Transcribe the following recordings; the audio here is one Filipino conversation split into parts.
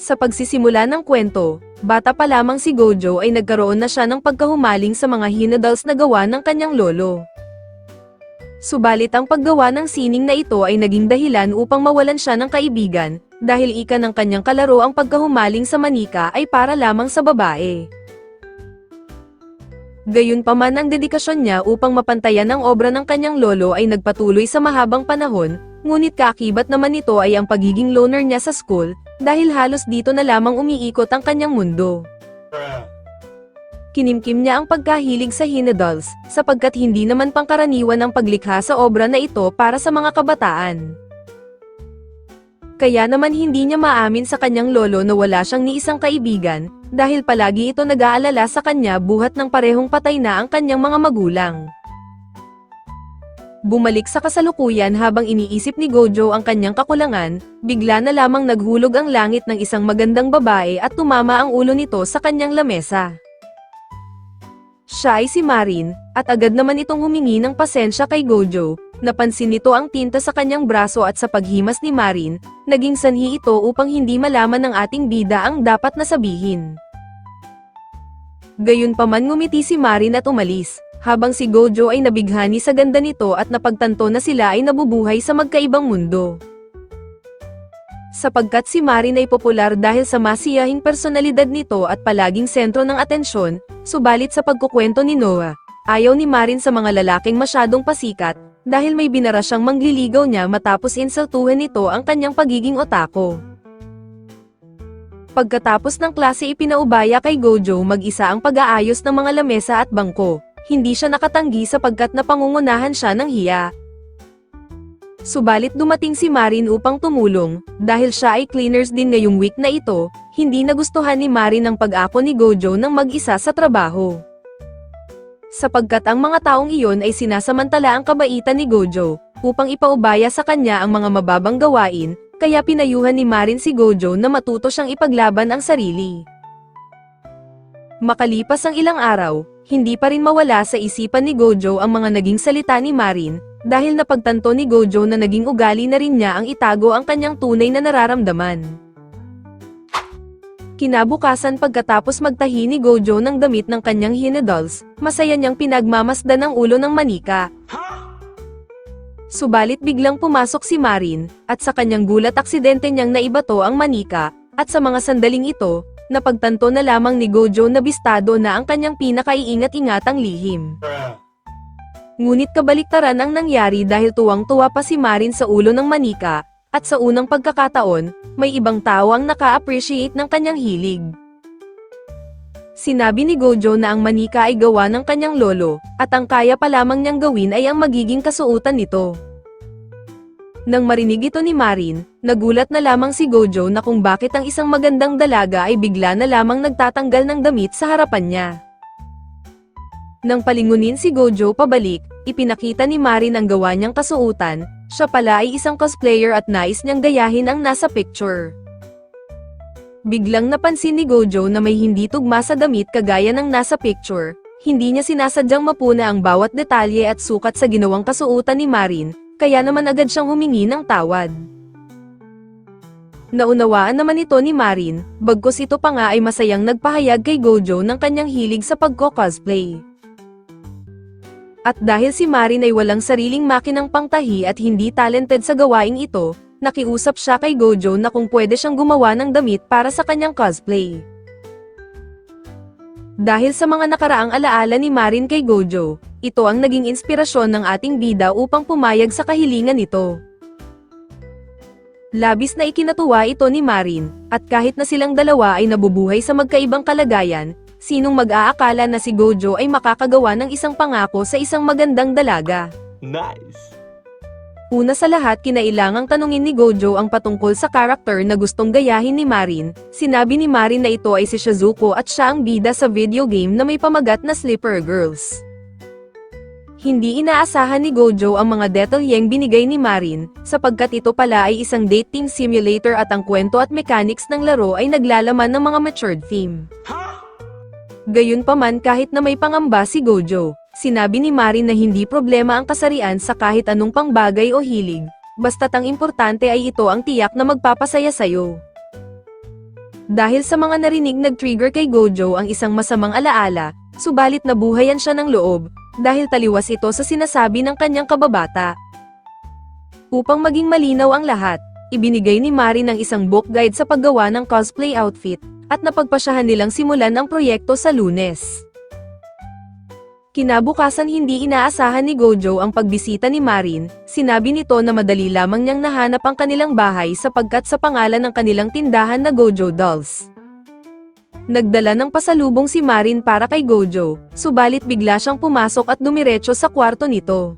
Sa pagsisimula ng kwento, bata pa lamang si Gojo ay nagkaroon na siya ng pagkahumaling sa mga hinodals na gawa ng kanyang lolo. Subalit ang paggawa ng sining na ito ay naging dahilan upang mawalan siya ng kaibigan, dahil ika ng kanyang kalaro ang pagkahumaling sa manika ay para lamang sa babae. Gayunpaman ang dedikasyon niya upang mapantayan ang obra ng kanyang lolo ay nagpatuloy sa mahabang panahon, ngunit kaakibat naman nito ay ang pagiging loner niya sa school, dahil halos dito na lamang umiikot ang kanyang mundo. Kinimkim niya ang pagkahilig sa hinodals, sapagkat hindi naman pangkaraniwan ang paglikha sa obra na ito para sa mga kabataan. Kaya naman hindi niya maamin sa kanyang lolo na wala siyang ni isang kaibigan, dahil palagi ito nag-aalala sa kanya buhat ng parehong patay na ang kanyang mga magulang. Bumalik sa kasalukuyan habang iniisip ni Gojo ang kanyang kakulangan, bigla na lamang naghulog ang langit ng isang magandang babae at tumama ang ulo nito sa kanyang lamesa. Siya ay si Marin, at agad naman itong humingi ng pasensya kay Gojo. Napansin nito ang tinta sa kanyang braso at sa paghimas ni Marin, naging sanhi ito upang hindi malaman ng ating bida ang dapat na sabihin. Gayunpaman ngumiti si Marin at umalis, habang si Gojo ay nabighani sa ganda nito at napagtanto na sila ay nabubuhay sa magkaibang mundo. Sapagkat si Marin ay popular dahil sa masiyahing personalidad nito at palaging sentro ng atensyon, subalit sa pagkukwento ni Noah, ayaw ni Marin sa mga lalaking masyadong pasikat, dahil may binara siyang mangliligaw niya matapos insultuhin nito ang kanyang pagiging otako. Pagkatapos ng klase ipinaubaya kay Gojo mag-isa ang pag-aayos ng mga lamesa at bangko, hindi siya nakatanggi sapagkat napangungunahan siya ng hiya. Subalit dumating si Marin upang tumulong, dahil siya ay cleaners din ngayong week na ito, hindi nagustuhan ni Marin ang pag-ako ni Gojo ng mag-isa sa trabaho. Sapagkat ang mga taong iyon ay sinasamantala ang kabaitan ni Gojo, upang ipaubaya sa kanya ang mga mababang gawain, kaya pinayuhan ni Marin si Gojo na matuto siyang ipaglaban ang sarili. Makalipas ang ilang araw, hindi pa rin mawala sa isipan ni Gojo ang mga naging salita ni Marin, dahil napagtanto ni Gojo na naging ugali na rin niya ang itago ang kanyang tunay na nararamdaman. Kinabukasan pagkatapos magtahi ni Gojo ng damit ng kanyang hinodals, masaya niyang pinagmamasdan ang ulo ng manika. Subalit biglang pumasok si Marin, at sa kanyang gulat aksidente niyang naibato ang manika, at sa mga sandaling ito, napagtanto na lamang ni Gojo na bistado na ang kanyang pinakaiingat-ingatang lihim. Ngunit kabaliktaran ang nangyari dahil tuwang-tuwa pa si Marin sa ulo ng manika, at sa unang pagkakataon, may ibang tao ang naka-appreciate ng kanyang hilig. Sinabi ni Gojo na ang manika ay gawa ng kanyang lolo, at ang kaya pa lamang niyang gawin ay ang magiging kasuotan nito. Nang marinig ito ni Marin, nagulat na lamang si Gojo na kung bakit ang isang magandang dalaga ay bigla na lamang nagtatanggal ng damit sa harapan niya. Nang palingunin si Gojo pabalik, ipinakita ni Marin ang gawa niyang kasuotan, siya pala ay isang cosplayer at nais niyang gayahin ang nasa picture. Biglang napansin ni Gojo na may hindi tugma sa damit kagaya ng nasa picture, hindi niya sinasadyang mapuna ang bawat detalye at sukat sa ginawang kasuotan ni Marin, kaya naman agad siyang humingi ng tawad. Naunawaan naman ito ni Marin, bagkus ito pa nga ay masayang nagpahayag kay Gojo ng kanyang hilig sa pagko-cosplay. At dahil si Marin ay walang sariling makinang pangtahi at hindi talented sa gawaing ito, nakiusap siya kay Gojo na kung pwede siyang gumawa ng damit para sa kanyang cosplay. Dahil sa mga nakaraang alaala ni Marin kay Gojo, ito ang naging inspirasyon ng ating bida upang pumayag sa kahilingan nito. Labis na ikinatuwa ito ni Marin, at kahit na silang dalawa ay nabubuhay sa magkaibang kalagayan, sinong mag-aakala na si Gojo ay makakagawa ng isang pangako sa isang magandang dalaga. Nice! Una sa lahat kinailangang tanungin ni Gojo ang patungkol sa karakter na gustong gayahin ni Marin. Sinabi ni Marin na ito ay si Shizuko at siya ang bida sa video game na may pamagat na Slipper Girls. Hindi inaasahan ni Gojo ang mga detalyeng binigay ni Marin, sapagkat ito pala ay isang dating simulator at ang kwento at mechanics ng laro ay naglalaman ng mga matured theme. Gayunpaman kahit na may pangamba si Gojo, sinabi ni Marin na hindi problema ang kasarian sa kahit anong pangbagay o hilig, basta't ang importante ay ito ang tiyak na magpapasaya sayo. Dahil sa mga narinig nag-trigger kay Gojo ang isang masamang alaala, subalit nabuhayan siya ng loob, dahil taliwas ito sa sinasabi ng kanyang kababata. Upang maging malinaw ang lahat, ibinigay ni Marin ang isang book guide sa paggawa ng cosplay outfit, at napagpasyahan nilang simulan ang proyekto sa Lunes. Kinabukasan hindi inaasahan ni Gojo ang pagbisita ni Marin, sinabi nito na madali lamang niyang nahanap ang kanilang bahay sapagkat sa pangalan ng kanilang tindahan na Gojo Dolls. Nagdala ng pasalubong si Marin para kay Gojo, subalit bigla siyang pumasok at dumiretso sa kwarto nito.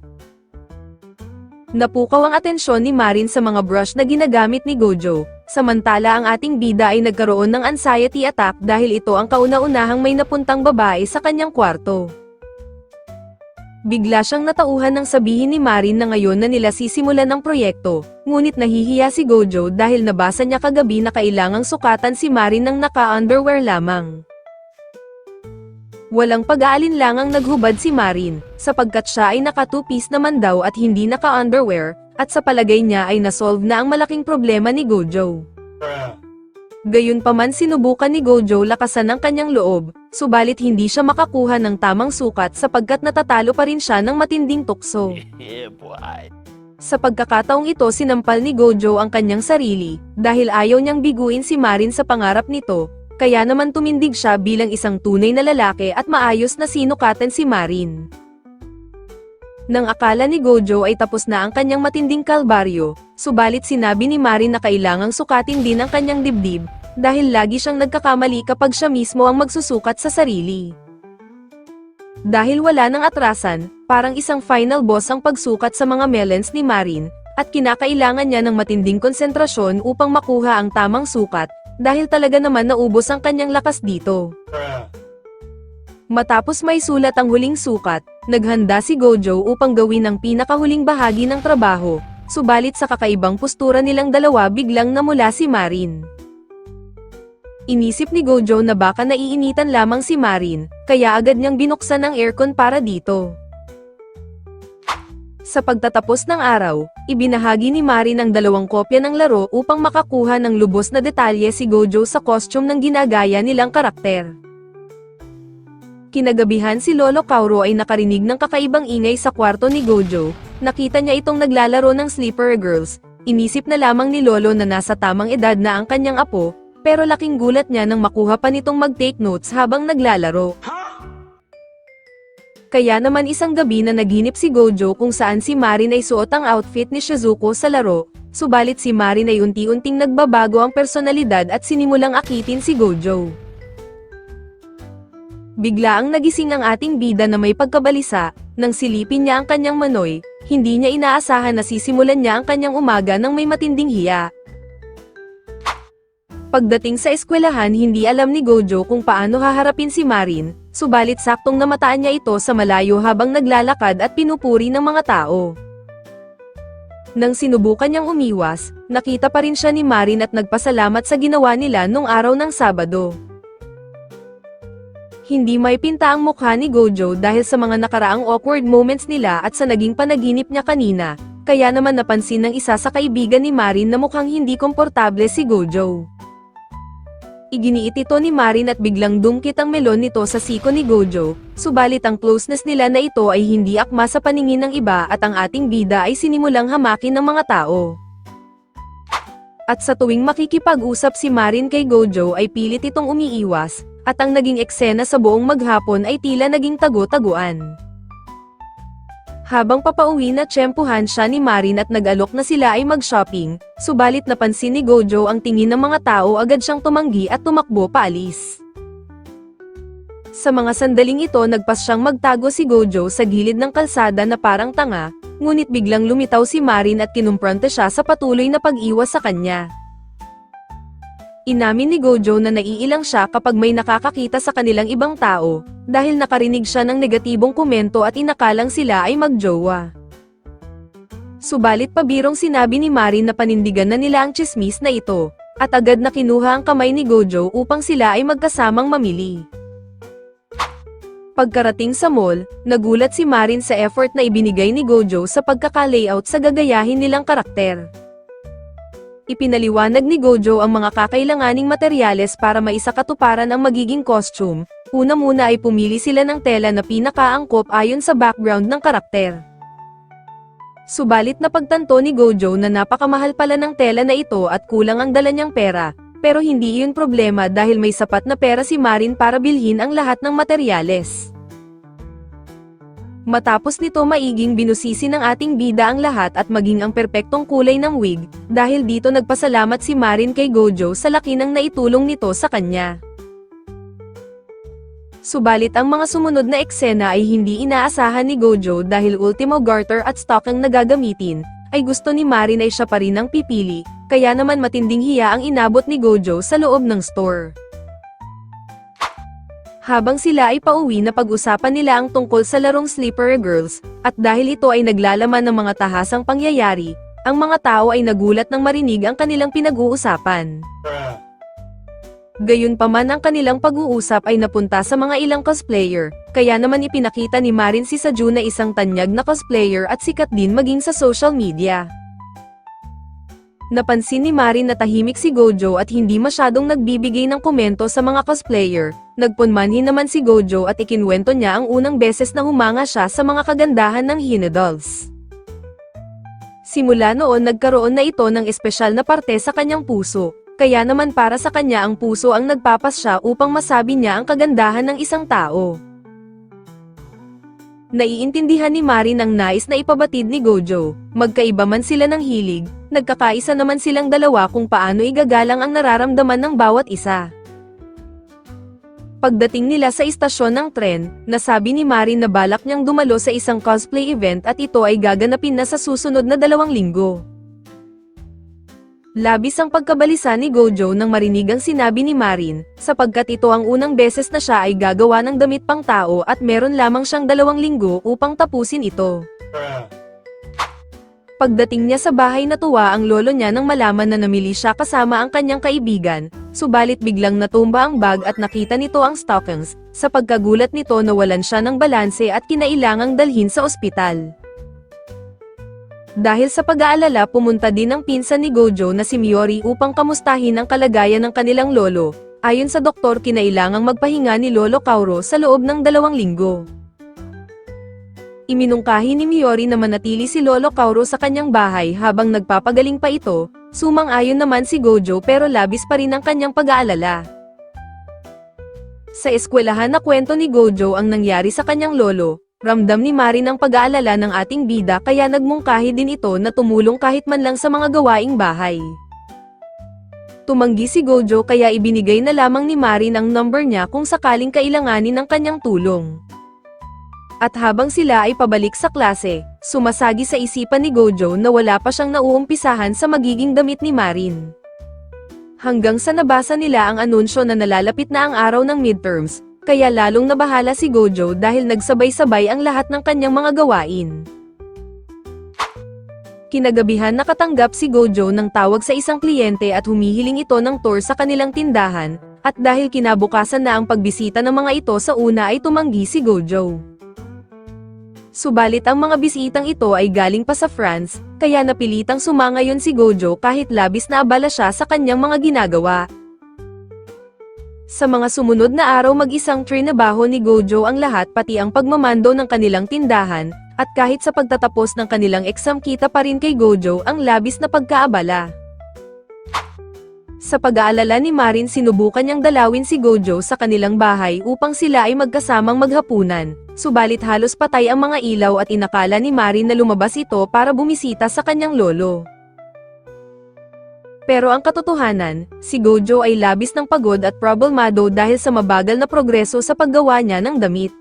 Napukaw ang atensyon ni Marin sa mga brush na ginagamit ni Gojo, samantala ang ating bida ay nagkaroon ng anxiety attack dahil ito ang kauna-unahang may napuntang babae sa kanyang kwarto. Bigla siyang natauhan nang sabihin ni Marin na ngayon na nila sisimulan ang proyekto, ngunit nahihiya si Gojo dahil nabasa niya kagabi na kailangang sukatan si Marin ng naka-underwear lamang. Walang pag-aalinlangang naghubad si Marin, sapagkat siya ay naka two-piece naman daw at hindi naka-underwear, at sa palagay niya ay nasolve na ang malaking problema ni Gojo. Gayunpaman sinubukan ni Gojo lakasan ang kanyang loob, subalit hindi siya makakuha ng tamang sukat sapagkat natatalo pa rin siya ng matinding tukso. Sa pagkakataong ito sinampal ni Gojo ang kanyang sarili, dahil ayaw niyang biguin si Marin sa pangarap nito, kaya naman tumindig siya bilang isang tunay na lalaki at maayos na sinukatan si Marin. Nang akala ni Gojo ay tapos na ang kanyang matinding kalbaryo, subalit sinabi ni Marin na kailangang sukatin din ang kanyang dibdib, dahil lagi siyang nagkakamali kapag siya mismo ang magsusukat sa sarili. Dahil wala nang atrasan, parang isang final boss ang pagsukat sa mga melons ni Marin, at kinakailangan niya ng matinding konsentrasyon upang makuha ang tamang sukat, dahil talaga naman naubos ang kanyang lakas dito. Matapos may sulat ang huling sukat, naghanda si Gojo upang gawin ang pinakahuling bahagi ng trabaho, subalit sa kakaibang postura nilang dalawa biglang namula si Marin. Inisip ni Gojo na baka naiinitan lamang si Marin, kaya agad niyang binuksan ang aircon para dito. Sa pagtatapos ng araw, ibinahagi ni Marin ang 2 kopya ng laro upang makakuha ng lubos na detalye si Gojo sa costume ng ginagaya nilang karakter. Kinagabihan si Lolo Kauro ay nakarinig ng kakaibang ingay sa kwarto ni Gojo, nakita niya itong naglalaro ng Slippery Girls, inisip na lamang ni Lolo na nasa tamang edad na ang kanyang apo, pero laking gulat niya nang makuha pa nitong mag-take notes habang naglalaro. Kaya naman isang gabi na naginip si Gojo kung saan si Marin ay suot ang outfit ni Shizuko sa laro, subalit si Marin ay unti-unting nagbabago ang personalidad at sinimulang akitin si Gojo. Bigla ang nagising ang ating bida na may pagkabalisa, nang silipin niya ang kanyang manoy, hindi niya inaasahan na sisimulan niya ang kanyang umaga ng may matinding hiya. Pagdating sa eskwelahan hindi alam ni Gojo kung paano haharapin si Marin, subalit saktong namataan niya ito sa malayo habang naglalakad at pinupuri ng mga tao. Nang sinubukan niyang umiwas, nakita pa rin siya ni Marin at nagpasalamat sa ginawa nila nung araw ng Sabado. Hindi may pinta ang mukha ni Gojo dahil sa mga nakaraang awkward moments nila at sa naging panaginip niya kanina, kaya naman napansin ng isa sa kaibigan ni Marin na mukhang hindi komportable si Gojo. Iginiit ito ni Marin at biglang dumkit ang melon nito sa siko ni Gojo, subalit ang closeness nila na ito ay hindi akma sa paningin ng iba at ang ating bida ay sinimulang hamakin ng mga tao. At sa tuwing makikipag-usap si Marin kay Gojo ay pilit itong umiiwas, at ang naging eksena sa buong maghapon ay tila naging tago-taguan. Habang papauwi na tiyempuhan siya ni Marin at nag-alok na sila ay mag-shopping, subalit napansin ni Gojo ang tingin ng mga tao agad siyang tumanggi at tumakbo paalis. Sa mga sandaling ito nagpas siyang magtago si Gojo sa gilid ng kalsada na parang tanga, ngunit biglang lumitaw si Marin at kinumpronta siya sa patuloy na pag-iwas sa kanya. Inamin ni Gojo na naiilang siya kapag may nakakakita sa kanilang ibang tao, dahil nakarinig siya ng negatibong komento at inakalang sila ay magjowa. Subalit pabirong sinabi ni Marin na panindigan na nila ang tsismis na ito, at agad na kinuha ang kamay ni Gojo upang sila ay magkasamang mamili. Pagkarating sa mall, nagulat si Marin sa effort na ibinigay ni Gojo sa pagkaka-layout sa gagayahin nilang karakter. Ipinaliwanag ni Gojo ang mga kakailanganing materyales para maisakatuparan ang magiging costume. Una muna ay pumili sila ng tela na pinakaangkop ayon sa background ng karakter. Subalit napagtanto ni Gojo na napakamahal pala ng tela na ito at kulang ang dala niyang pera, pero hindi iyon problema dahil may sapat na pera si Marin para bilhin ang lahat ng materyales. Matapos nito maiging binusisi ng ating bida ang lahat at maging ang perpektong kulay ng wig, dahil dito nagpasalamat si Marin kay Gojo sa laki ng naitulong nito sa kanya. Subalit ang mga sumunod na eksena ay hindi inaasahan ni Gojo dahil ultimo garter at stock ang nagagamitin, ay gusto ni Marin ay siya pa rin ang pipili, kaya naman matinding hiya ang inabot ni Gojo sa loob ng store. Habang sila ay pauwi na pag-usapan nila ang tungkol sa larong Slippery Girls, at dahil ito ay naglalaman ng mga tahasang pangyayari, ang mga tao ay nagulat nang marinig ang kanilang pinag-uusapan. Gayunpaman ang kanilang pag-uusap ay napunta sa mga ilang cosplayer, kaya naman ipinakita ni Marin si Saju na isang tanyag na cosplayer at sikat din maging sa social media. Napansin ni Marin na tahimik si Gojo at hindi masyadong nagbibigay ng komento sa mga cosplayer. Nagpunmanhin naman si Gojo at ikinwento niya ang unang beses na humanga siya sa mga kagandahan ng Hina Dolls. Simula noon nagkaroon na ito ng espesyal na parte sa kanyang puso, kaya naman para sa kanya ang puso ang nagpapasya upang masabi niya ang kagandahan ng isang tao. Naiintindihan ni Marin ang nais na ipabatid ni Gojo, magkaiba man sila ng hilig, nagkakaisa naman silang dalawa kung paano igagalang ang nararamdaman ng bawat isa. Pagdating nila sa istasyon ng tren, nasabi ni Marin na balak niyang dumalo sa isang cosplay event at ito ay gaganapin na sa susunod na 2 linggo. Labis ang pagkabalisa ni Gojo nang marinig ang sinabi ni Marin, sapagkat ito ang unang beses na siya ay gagawa ng damit pang tao at meron lamang siyang 2 linggo upang tapusin ito. Pagdating niya sa bahay natuwa ang lolo niya nang malaman na namili siya kasama ang kanyang kaibigan, subalit biglang natumba ang bag at nakita nito ang stockings, sa pagkagulat nito nawalan siya ng balanse at kinailangang dalhin sa ospital. Dahil sa pag-aalala pumunta din ang pinsan ni Gojo na si Miyori upang kamustahin ang kalagayan ng kanilang lolo. Ayon sa doktor kinailangang magpahinga ni Lolo Kauro sa loob ng 2 linggo. Iminungkahi ni Miyori na manatili si Lolo Kauro sa kanyang bahay habang nagpapagaling pa ito, sumang-ayon naman si Gojo pero labis pa rin ang kanyang pag-aalala. Sa eskwelahan na kwento ni Gojo ang nangyari sa kanyang lolo. Ramdam ni Marin ang pag-aalala ng ating bida kaya nagmungkahi din ito na tumulong kahit man lang sa mga gawaing bahay. Tumanggi si Gojo kaya ibinigay na lamang ni Marin ang number niya kung sakaling kailanganin ng kanyang tulong. At habang sila ay pabalik sa klase, sumasagi sa isipan ni Gojo na wala pa siyang nauumpisahan sa magiging damit ni Marin. Hanggang sa nabasa nila ang anunsyo na nalalapit na ang araw ng midterms, kaya lalong nabahala si Gojo dahil nagsabay-sabay ang lahat ng kanyang mga gawain. Kinagabihan nakatanggap si Gojo ng tawag sa isang kliyente at humihiling ito ng tour sa kanilang tindahan, at dahil kinabukasan na ang pagbisita ng mga ito sa una ay tumanggi si Gojo. Subalit ang mga bisitang ito ay galing pa sa France, kaya napilitang sumangayon si Gojo kahit labis na abala siya sa kanyang mga ginagawa. Sa mga sumunod na araw mag-isang trinabaho ni Gojo ang lahat pati ang pagmamando ng kanilang tindahan, at kahit sa pagtatapos ng kanilang exam kita pa rin kay Gojo ang labis na pagkaabala. Sa pag-aalala ni Marin sinubukan niyang dalawin si Gojo sa kanilang bahay upang sila ay magkasamang maghapunan, subalit halos patay ang mga ilaw at inakala ni Marin na lumabas ito para bumisita sa kanyang lolo. Pero ang katotohanan, si Gojo ay labis ng pagod at problemado dahil sa mabagal na progreso sa paggawa niya ng damit.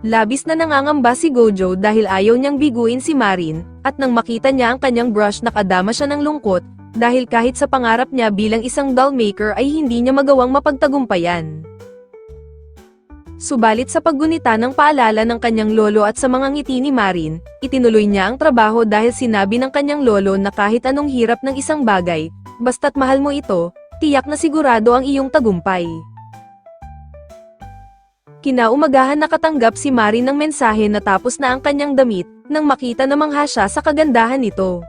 Labis na nangangamba si Gojo dahil ayaw niyang biguin si Marin, at nang makita niya ang kanyang brush nakadama siya ng lungkot, dahil kahit sa pangarap niya bilang isang doll maker ay hindi niya magawang mapagtagumpayan. Subalit sa paggunita ng paalala ng kanyang lolo at sa mga ngiti ni Marin, itinuloy niya ang trabaho dahil sinabi ng kanyang lolo na kahit anong hirap ng isang bagay, basta't mahal mo ito, tiyak na sigurado ang iyong tagumpay. Kinaumagahan nakatanggap si Marin ng mensahe na tapos na ang kanyang damit, nang makita na mangha siya sa kagandahan nito.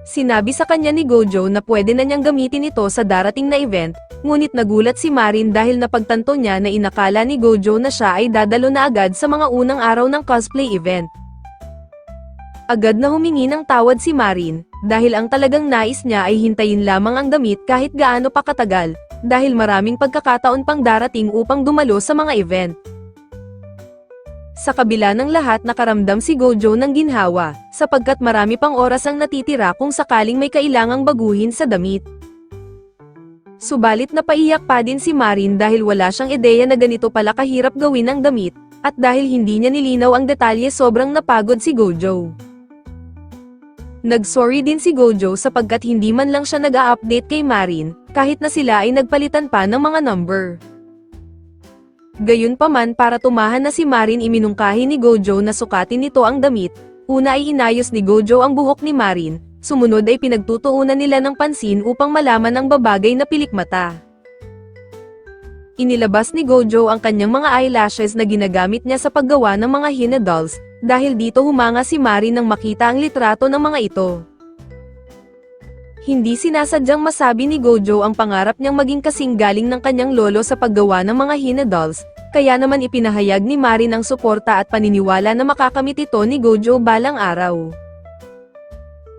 Sinabi sa kanya ni Gojo na pwede na niyang gamitin ito sa darating na event, ngunit nagulat si Marin dahil napagtanto niya na inakala ni Gojo na siya ay dadalo na agad sa mga unang araw ng cosplay event. Agad na humingi ng tawad si Marin, dahil ang talagang nais niya ay hintayin lamang ang damit kahit gaano pa katagal, dahil maraming pagkakataon pang darating upang dumalo sa mga event. Sa kabila ng lahat nakaramdam si Gojo ng ginhawa, sapagkat marami pang oras ang natitira kung sakaling may kailangang baguhin sa damit. Subalit napaiyak pa din si Marin dahil wala siyang ideya na ganito pala kahirap gawin ang damit, at dahil hindi niya nilinaw ang detalye sobrang napagod si Gojo. Nag-sorry din si Gojo sapagkat hindi man lang siya nag-a-update kay Marin, kahit na sila ay nagpalitan pa ng mga number. Gayunpaman para tumahan na si Marin iminungkahi ni Gojo na sukatin nito ang damit, una ay inayos ni Gojo ang buhok ni Marin, sumunod ay pinagtutuunan nila ng pansin upang malaman ang babagay na pilikmata. Inilabas ni Gojo ang kanyang mga eyelashes na ginagamit niya sa paggawa ng mga Hina dolls, dahil dito humanga si Marin nang makita ang litrato ng mga ito. Hindi sinasadyang masabi ni Gojo ang pangarap niyang maging kasing galing ng kanyang lolo sa paggawa ng mga Hina dolls, kaya naman ipinahayag ni Marin ang suporta at paniniwala na makakamit ito ni Gojo balang araw.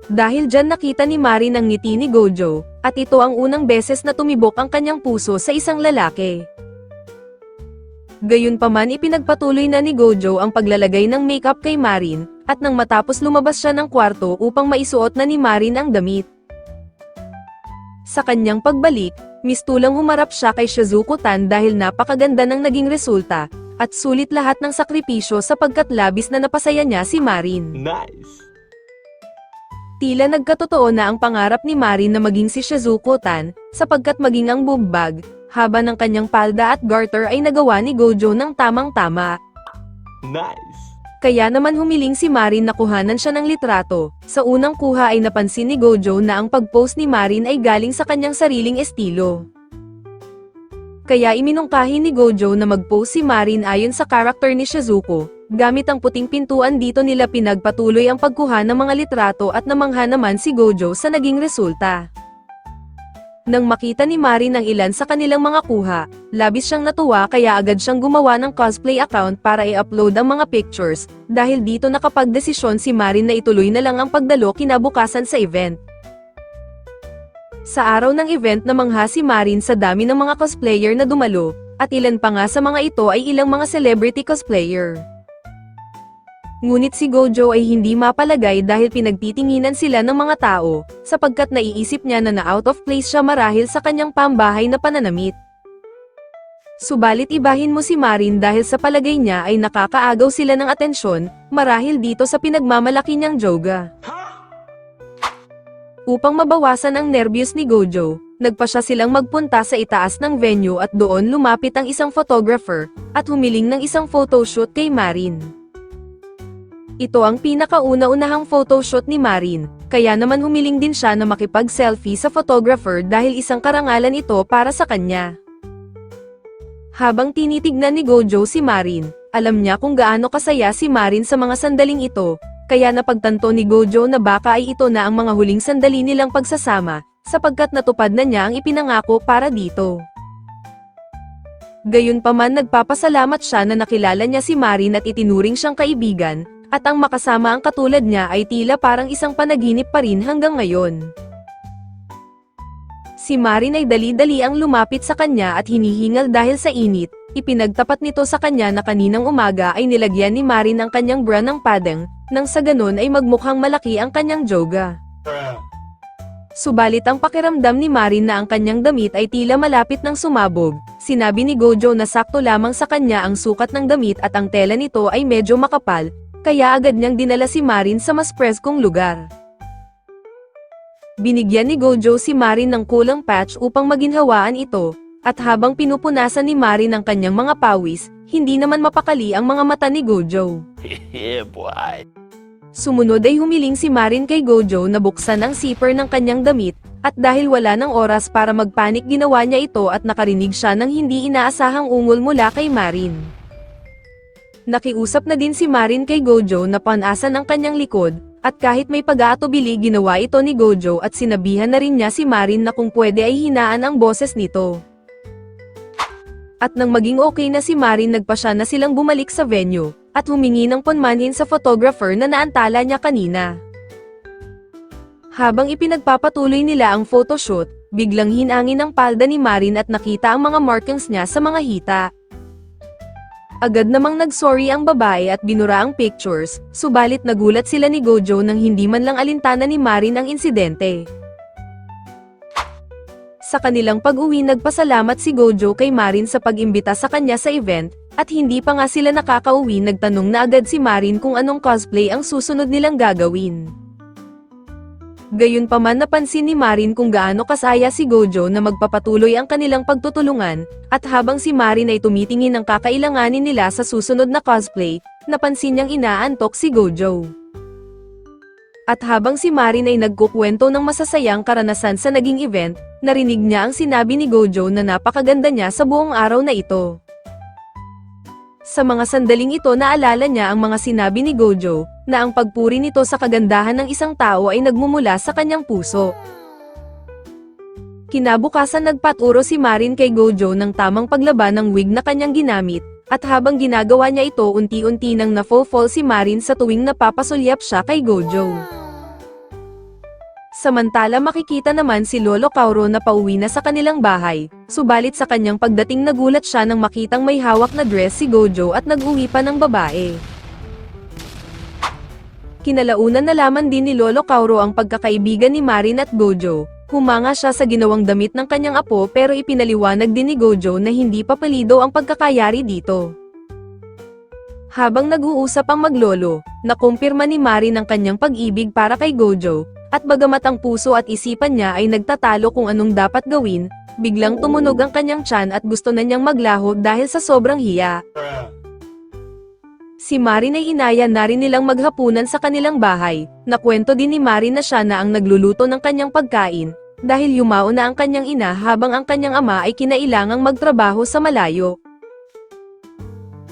Dahil dyan nakita ni Marin ang ngiti ni Gojo, at ito ang unang beses na tumibok ang kanyang puso sa isang lalaki. Gayunpaman ipinagpatuloy na ni Gojo ang paglalagay ng makeup kay Marin, at nang matapos lumabas siya ng kwarto upang maisuot na ni Marin ang damit. Sa kanyang pagbalik, mistulang humarap siya kay Shizuko-tan dahil napakaganda ng naging resulta, at sulit lahat ng sakripisyo sapagkat labis na napasaya niya si Marin. Nice! Tila nagkatotoo na ang pangarap ni Marin na maging si Shizuko-tan, sapagkat maging ang boob bag, haba ng kanyang palda at garter ay nagawa ni Gojo ng tamang-tama. Nice! Kaya naman humiling si Marin na kuhanan siya ng litrato. Sa unang kuha ay napansin ni Gojo na ang pag-post ni Marin ay galing sa kanyang sariling estilo. Kaya iminungkahi ni Gojo na mag-post si Marin ayon sa karakter ni Shizuko. Gamit ang puting pintuan dito nila pinagpatuloy ang pagkuha ng mga litrato at namangha naman si Gojo sa naging resulta. Nang makita ni Marin ang ilan sa kanilang mga kuha, labis siyang natuwa kaya agad siyang gumawa ng cosplay account para i-upload ang mga pictures, dahil dito nakapagdesisyon si Marin na ituloy na lang ang pagdalo kinabukasan sa event. Sa araw ng event namangha si Marin sa dami ng mga cosplayer na dumalo, at ilan pa nga sa mga ito ay ilang mga celebrity cosplayer. Ngunit si Gojo ay hindi mapalagay dahil pinagtitinginan sila ng mga tao, sapagkat naiisip niya na out of place siya marahil sa kanyang pambahay na pananamit. Subalit ibahin mo si Marin dahil sa palagay niya ay nakakaagaw sila ng atensyon, marahil dito sa pinagmamalaki niyang joga. Upang mabawasan ang nerbiyos ni Gojo, nagpa siya silang magpunta sa itaas ng venue at doon lumapit ang isang photographer, at humiling ng isang photoshoot kay Marin. Ito ang pinakauna-unahang photoshoot ni Marin, kaya naman humiling din siya na makipag-selfie sa photographer dahil isang karangalan ito para sa kanya. Habang tinitignan ni Gojo si Marin, alam niya kung gaano kasaya si Marin sa mga sandaling ito, kaya napagtanto ni Gojo na baka ay ito na ang mga huling sandali nilang pagsasama, sapagkat natupad na niya ang ipinangako para dito. Gayunpaman nagpapasalamat siya na nakilala niya si Marin at itinuring siyang kaibigan, at ang makasama ang katulad niya ay tila parang isang panaginip pa rin hanggang ngayon. Si Marin ay dali-dali ang lumapit sa kanya at hinihingal dahil sa init, ipinagtapat nito sa kanya na kaninang umaga ay nilagyan ni Marin ang kanyang bra ng padang, nang sa ganon ay magmukhang malaki ang kanyang joga. Subalit ang pakiramdam ni Marin na ang kanyang damit ay tila malapit ng sumabog, sinabi ni Gojo na sakto lamang sa kanya ang sukat ng damit at ang tela nito ay medyo makapal, kaya agad niyang dinala si Marin sa mas preskong lugar. Binigyan ni Gojo si Marin ng kulang patch upang maginhawaan ito, at habang pinupunasan ni Marin ang kanyang mga pawis, hindi naman mapakali ang mga mata ni Gojo. Yeah, boy! Sumunod ay humiling si Marin kay Gojo na buksan ang zipper ng kanyang damit, at dahil wala ng oras para magpanik ginawa niya ito at nakarinig siya ng hindi inaasahang ungol mula kay Marin. Nakiusap na din si Marin kay Gojo na panasan ang kanyang likod, At kahit may pag-aatubili ginawa ito ni Gojo at sinabihan na rin niya si Marin na kung pwede ay hinaan ang boses nito. At nang maging okay na si Marin nagpasya na silang bumalik sa venue, at humingi ng panmanin sa photographer na naantala niya kanina. Habang ipinagpapatuloy nila ang photoshoot, biglang hinangin ang palda ni Marin at nakita ang mga markings niya sa mga hita. Agad namang nagsorry ang babae at binura ang pictures, subalit nagulat sila ni Gojo nang hindi man lang alintana ni Marin ang insidente. Sa kanilang pag-uwi nagpasalamat si Gojo kay Marin sa pag-imbita sa kanya sa event, at hindi pa nga sila nakakauwi nagtanong na agad si Marin kung anong cosplay ang susunod nilang gagawin. Gayunpaman napansin ni Marin kung gaano kasaya si Gojo na magpapatuloy ang kanilang pagtutulungan, at habang si Marin ay tumitingin ng kakailanganin nila sa susunod na cosplay, napansin niyang inaantok si Gojo. At habang si Marin ay nagkukwento ng masasayang karanasan sa naging event, narinig niya ang sinabi ni Gojo na napakaganda niya sa buong araw na ito. Sa mga sandaling ito naalala niya ang mga sinabi ni Gojo, na ang pagpuri nito sa kagandahan ng isang tao ay nagmumula sa kanyang puso. Kinabukasan nagpaturo si Marin kay Gojo ng tamang paglaban ng wig na kanyang ginamit, at habang ginagawa niya ito unti-unti nang nafo-fall si Marin sa tuwing napapasulyap siya kay Gojo. Samantala makikita naman si Lolo Kauro na pauwi na sa kanilang bahay, subalit sa kanyang pagdating nagulat siya nang makitang may hawak na dress si Gojo at nag-uwi pa ng babae. Kinalaunan nalaman din ni Lolo Kauro ang pagkakaibigan ni Marin at Gojo. Humanga siya sa ginawang damit ng kanyang apo pero ipinaliwanag din ni Gojo na hindi papalido ang pagkakayari dito. Habang nag-uusap ang maglolo, nakumpirma ni Marin ang kanyang pag-ibig para kay Gojo, at bagamat ang puso at isipan niya ay nagtatalo kung anong dapat gawin, biglang tumunog ang kanyang tiyan at gusto na niyang maglaho dahil sa sobrang hiya. Si Marin ay inaya na rin nilang maghapunan sa kanilang bahay. Nakwento din ni Marin na siya na ang nagluluto ng kanyang pagkain, dahil yumao na ang kanyang ina habang ang kanyang ama ay kinailangang magtrabaho sa malayo.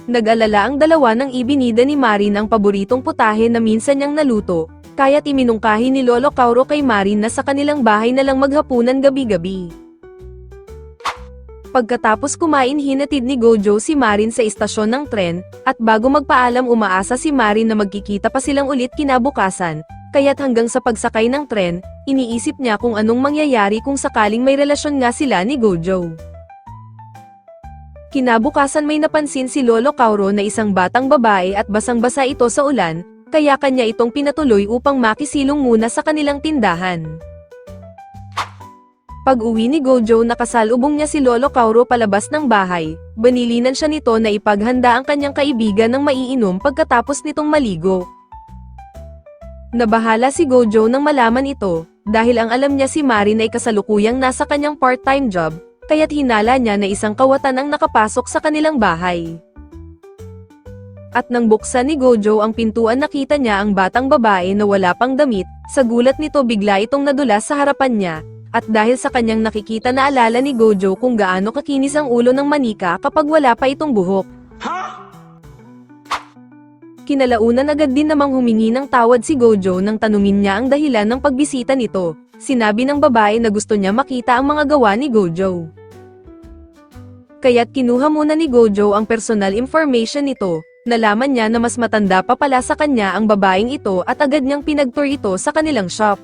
Nag-alala ang dalawa nang ibinida ni Marin ang paboritong putahe na minsan niyang naluto, kaya't iminungkahi ni Lolo Kauro kay Marin na sa kanilang bahay na lang maghapunan gabi-gabi. Pagkatapos kumain hinatid ni Gojo si Marin sa istasyon ng tren, at bago magpaalam umaasa si Marin na magkikita pa silang ulit kinabukasan, kaya't hanggang sa pagsakay ng tren, iniisip niya kung anong mangyayari kung sakaling may relasyon nga sila ni Gojo. Kinabukasan may napansin si Lolo Kauro na isang batang babae at basang-basa ito sa ulan, kaya kanya itong pinatuloy upang makisilong muna sa kanilang tindahan. Pag-uwi ni Gojo nakasalubong niya si Lolo Kauro palabas ng bahay, banilinan siya nito na ipaghanda ang kanyang kaibigan ng maiinom pagkatapos nitong maligo. Nabahala si Gojo nang malaman ito, dahil ang alam niya si Marin ay kasalukuyang nasa kanyang part-time job, kaya't hinala niya na isang kawatan ang nakapasok sa kanilang bahay. At nang buksan ni Gojo ang pintuan nakita niya ang batang babae na wala pang damit, sa gulat nito bigla itong nadulas sa harapan niya, at dahil sa kanyang nakikita naalala ni Gojo kung gaano kakinis ang ulo ng manika kapag wala pa itong buhok. Kinalaunan agad din namang humingi ng tawad si Gojo nang tanungin niya ang dahilan ng pagbisita nito. Sinabi ng babae na gusto niya makita ang mga gawa ni Gojo. Kaya't kinuha muna ni Gojo ang personal information nito. Nalaman niya na mas matanda pa pala sa kanya ang babaeng ito at agad niyang pinag-tour ito sa kanilang shop.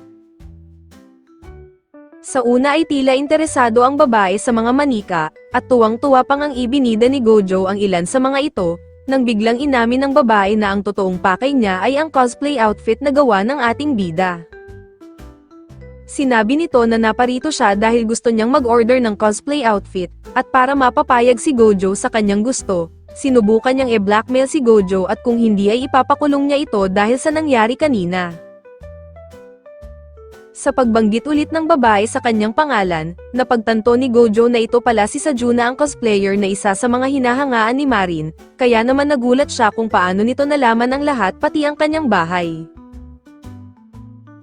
Sa una ay tila interesado ang babae sa mga manika, at tuwang-tuwa pang ang ibinida ni Gojo ang ilan sa mga ito, nang biglang inamin ng babae na ang totoong pakay niya ay ang cosplay outfit na gawa ng ating bida. Sinabi nito na naparito siya dahil gusto niyang mag-order ng cosplay outfit, at para mapapayag si Gojo sa kanyang gusto, sinubukan niyang i-blackmail si Gojo at kung hindi ay ipapakulong niya ito dahil sa nangyari kanina. Sa pagbanggit ulit ng babae sa kanyang pangalan, napagtanto ni Gojo na ito pala si Sajuna ang cosplayer na isa sa mga hinahangaan ni Marin, kaya naman nagulat siya kung paano nito nalaman ang lahat pati ang kanyang bahay.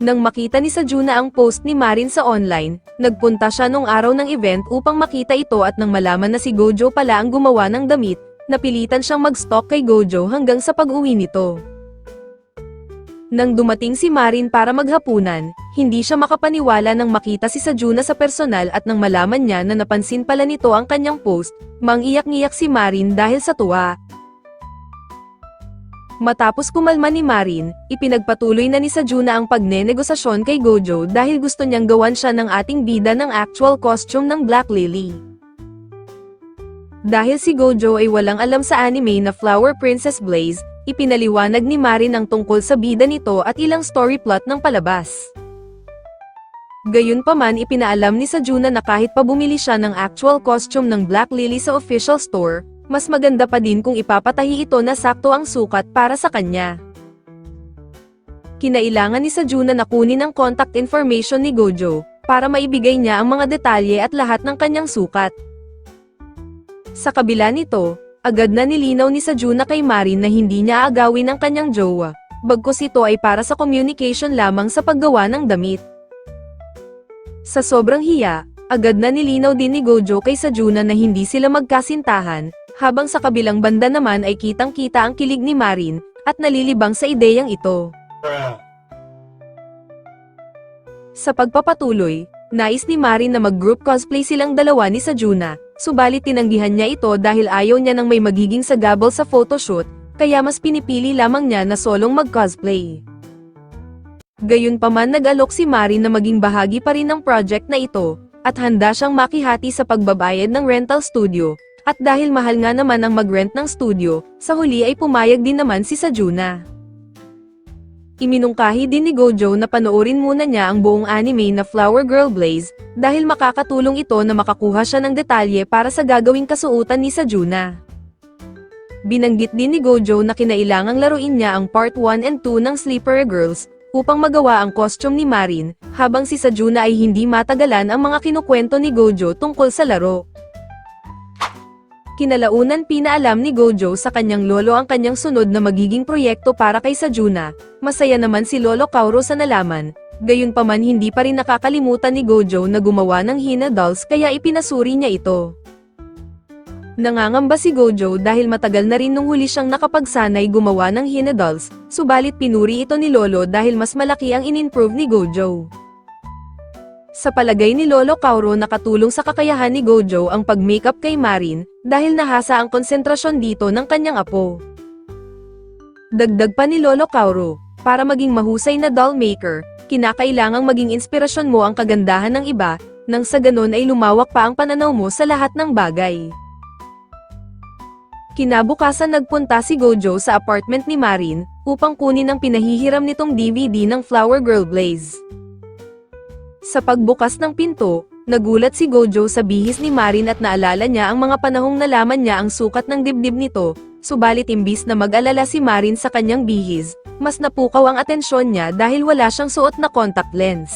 Nang makita ni Sajuna ang post ni Marin sa online, nagpunta siya nung araw ng event upang makita ito at nang malaman na si Gojo pala ang gumawa ng damit, napilitan siyang mag-stalk kay Gojo hanggang sa pag-uwi nito. Nang dumating si Marin para maghapunan, hindi siya makapaniwala nang makita si Sajuna sa personal at nang malaman niya na napansin pala nito ang kanyang post, mangiyak-ngiyak si Marin dahil sa tuwa. Matapos kumalma ni Marin, ipinagpatuloy na ni Sajuna ang pagnenegosasyon kay Gojo dahil gusto niyang gawan siya ng ating bida ng actual costume ng Black Lily. Dahil si Gojo ay walang alam sa anime na Flower Princess Blaze, ipinaliwanag ni Marin ang tungkol sa bida nito at ilang story plot ng palabas. Gayunpaman ipinaalam ni Sajuna na kahit pa bumili siya ng actual costume ng Black Lily sa official store, mas maganda pa din kung ipapatahi ito na sakto ang sukat para sa kanya. Kinailangan ni Sajuna na kunin ang contact information ni Gojo, para maibigay niya ang mga detalye at lahat ng kanyang sukat. Sa kabila nito, agad na nilinaw ni Sajuna kay Marin na hindi niya aagawin ang kanyang jowa, bagkus ito ay para sa communication lamang sa paggawa ng damit. Sa sobrang hiya, agad na nilinaw din ni Gojo kay Sajuna na hindi sila magkasintahan, habang sa kabilang banda naman ay kitang-kita ang kilig ni Marin, at nalilibang sa ideyang ito. Sa pagpapatuloy, nais ni Marin na mag-group cosplay silang dalawa ni Sajuna, subalit tinanggihan niya ito dahil ayaw niya ng may magiging sagabal sa photoshoot, kaya mas pinipili lamang niya na solong mag-cosplay. Gayunpaman nag-alok si Marin na maging bahagi pa rin ng project na ito, at handa siyang makihati sa pagbabayad ng rental studio, at dahil mahal nga naman ang mag-rent ng studio, sa huli ay pumayag din naman si Sajuna. Iminungkahi din ni Gojo na panoorin muna niya ang buong anime na Flower Girl Blaze, dahil makakatulong ito na makakuha siya ng detalye para sa gagawing kasuotan ni Sajuna. Binanggit din ni Gojo na kinailangang laruin niya ang Part 1 and 2 ng Sleeper Girls, upang magawa ang costume ni Marin, habang si Sajuna ay hindi matagalan ang mga kinukwento ni Gojo tungkol sa laro. Kinalaunan pinaalam ni Gojo sa kanyang lolo ang kanyang sunod na magiging proyekto para kay Sajuna. Masaya naman si Lolo Kaoru sa nalaman, gayunpaman hindi pa rin nakakalimutan ni Gojo na gumawa ng Hina dolls kaya ipinasuri niya ito. Nangangamba si Gojo dahil matagal na rin nung huli siyang nakapagsanay gumawa ng Hina dolls, subalit pinuri ito ni Lolo dahil mas malaki ang in-improve ni Gojo. Sa palagay ni Lolo Kaoru nakatulong sa kakayahan ni Gojo ang pag-makeup kay Marin, dahil nahasa ang konsentrasyon dito ng kanyang apo. Dagdag pa ni Lolo Kaoru, para maging mahusay na doll maker, kinakailangang maging inspirasyon mo ang kagandahan ng iba, nang sa ganon ay lumawak pa ang pananaw mo sa lahat ng bagay. Kinabukasan nagpunta si Gojo sa apartment ni Marin, upang kunin ang pinahihiram nitong DVD ng Flower Girl Blaze. Sa pagbukas ng pinto, nagulat si Gojo sa bihis ni Marin at naalala niya ang mga panahong nalaman niya ang sukat ng dibdib nito, subalit imbis na mag-alala si Marin sa kanyang bihis, mas napukaw ang atensyon niya dahil wala siyang suot na contact lens.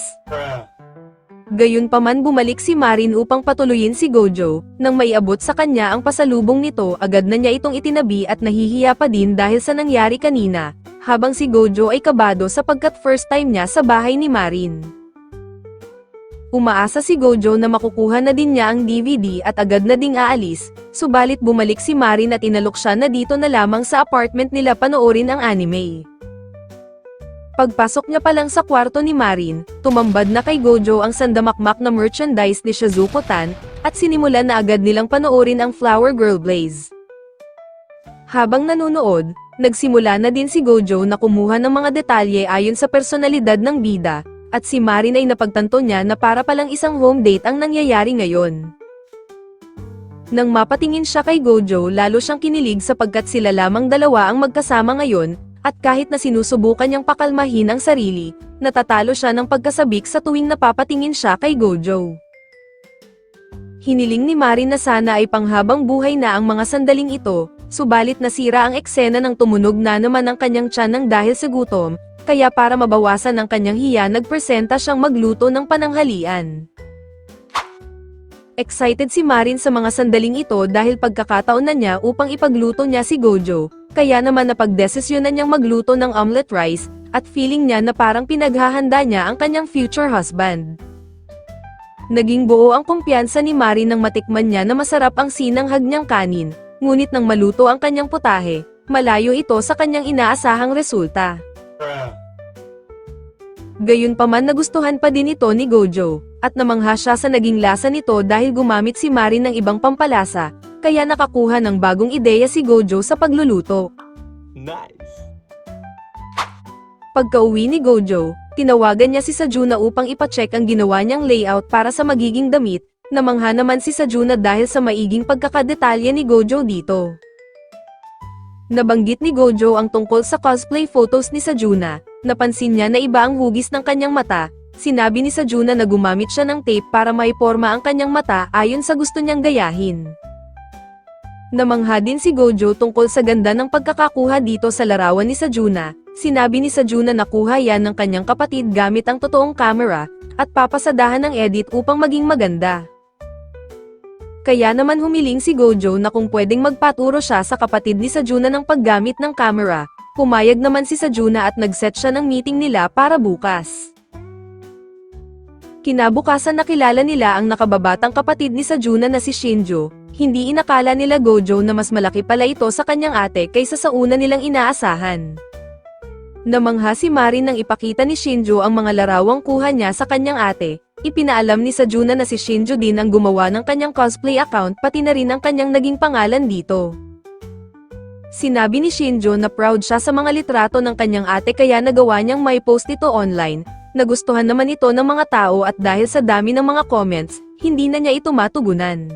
Gayunpaman bumalik si Marin upang patuloyin si Gojo, nang maiabot sa kanya ang pasalubong nito agad na niya itong itinabi at nahihiya pa din dahil sa nangyari kanina, habang si Gojo ay kabado sapagkat first time niya sa bahay ni Marin. Umaasa si Gojo na makukuha na din niya ang DVD at agad na ding aalis, subalit bumalik si Marin at inalok siya na dito na lamang sa apartment nila panoorin ang anime. Pagpasok niya pa lang sa kwarto ni Marin, tumambad na kay Gojo ang sandamakmak na merchandise ni Shizuko-tan, at sinimulan na agad nilang panoorin ang Flower Girl Blaze. Habang nanonood, nagsimula na din si Gojo na kumuha ng mga detalye ayon sa personalidad ng bida, at si Marin ay napagtanto niya na para palang isang home date ang nangyayari ngayon. Nang mapatingin siya kay Gojo lalo siyang kinilig sapagkat sila lamang dalawa ang magkasama ngayon, at kahit na sinusubukan niyang pakalmahin ang sarili, natatalo siya ng pagkasabik sa tuwing napapatingin siya kay Gojo. Hiniling ni Marin na sana ay panghabang buhay na ang mga sandaling ito, subalit nasira ang eksena ng tumunog na naman ang kanyang tiyan ng dahil sa gutom, kaya para mabawasan ang kanyang hiya nagpresenta siyang magluto ng pananghalian. Excited si Marin sa mga sandaling ito dahil pagkakataon na niya upang ipagluto niya si Gojo, kaya naman napagdesisyonan niyang magluto ng omelette rice, at feeling niya na parang pinaghahanda niya ang kanyang future husband. Naging buo ang kumpiyansa ni Marin nang matikman niya na masarap ang sinanghag niyang kanin, ngunit nang maluto ang kanyang putahe, malayo ito sa kanyang inaasahang resulta. Gayunpaman nagustuhan pa din ito ni Gojo, at namangha siya sa naging lasa nito dahil gumamit si Marin ng ibang pampalasa, kaya nakakuha ng bagong ideya si Gojo sa pagluluto. Nice. Pagka-uwi ni Gojo, tinawagan niya si Sajuna upang ipacheck ang ginawa niyang layout para sa magiging damit. Namangha naman si Sajuna dahil sa maiging pagkakadetalye ni Gojo dito. Nabanggit ni Gojo ang tungkol sa cosplay photos ni Sajuna. Napansin niya na iba ang hugis ng kanyang mata. Sinabi ni Sajuna na gumamit siya ng tape para maiporma ang kanyang mata ayon sa gusto niyang gayahin. Namangha din si Gojo tungkol sa ganda ng pagkakakuha dito sa larawan ni Sajuna. Sinabi ni Sajuna na kuha yan ng kanyang kapatid gamit ang totoong camera, at papasadahan ng edit upang maging maganda. Kaya naman humiling si Gojo na kung pwedeng magpaturo siya sa kapatid ni Sajuna ng paggamit ng camera. Pumayag naman si Sajuna at nag-set siya ng meeting nila para bukas. Kinabukasan nakilala nila ang nakababatang kapatid ni Sajuna na si Shinjo. Hindi inakala nila Gojo na mas malaki pala ito sa kanyang ate kaysa sa una nilang inaasahan. Namangha si Marin nang ipakita ni Shinjo ang mga larawang kuha niya sa kanyang ate. Ipinaalam ni Sajuna na si Shinjo din ang gumawa ng kanyang cosplay account pati na rin ang kanyang naging pangalan dito. Sinabi ni Shinjo na proud siya sa mga litrato ng kanyang ate kaya nagawa niyang may post ito online. Nagustuhan naman ito ng mga tao at dahil sa dami ng mga comments, hindi na niya ito matugunan.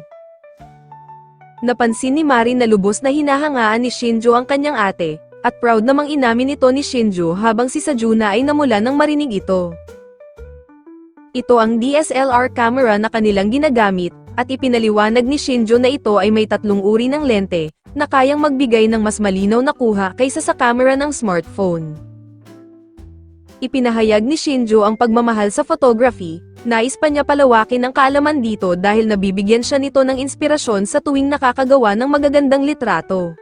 Napansin ni Marin na lubos na hinahangaan ni Shinjo ang kanyang ate, at proud namang inamin ito ni Shinjo habang si Sajuna ay namula nang marinig ito. Ito ang DSLR camera na kanilang ginagamit, at ipinaliwanag ni Shinjo na ito ay may 3 uri ng lente, na kayang magbigay ng mas malinaw na kuha kaysa sa camera ng smartphone. Ipinahayag ni Shinjo ang pagmamahal sa photography. Nais pa niya palawakin ang kaalaman dito dahil nabibigyan siya nito ng inspirasyon sa tuwing nakakagawa ng magagandang litrato.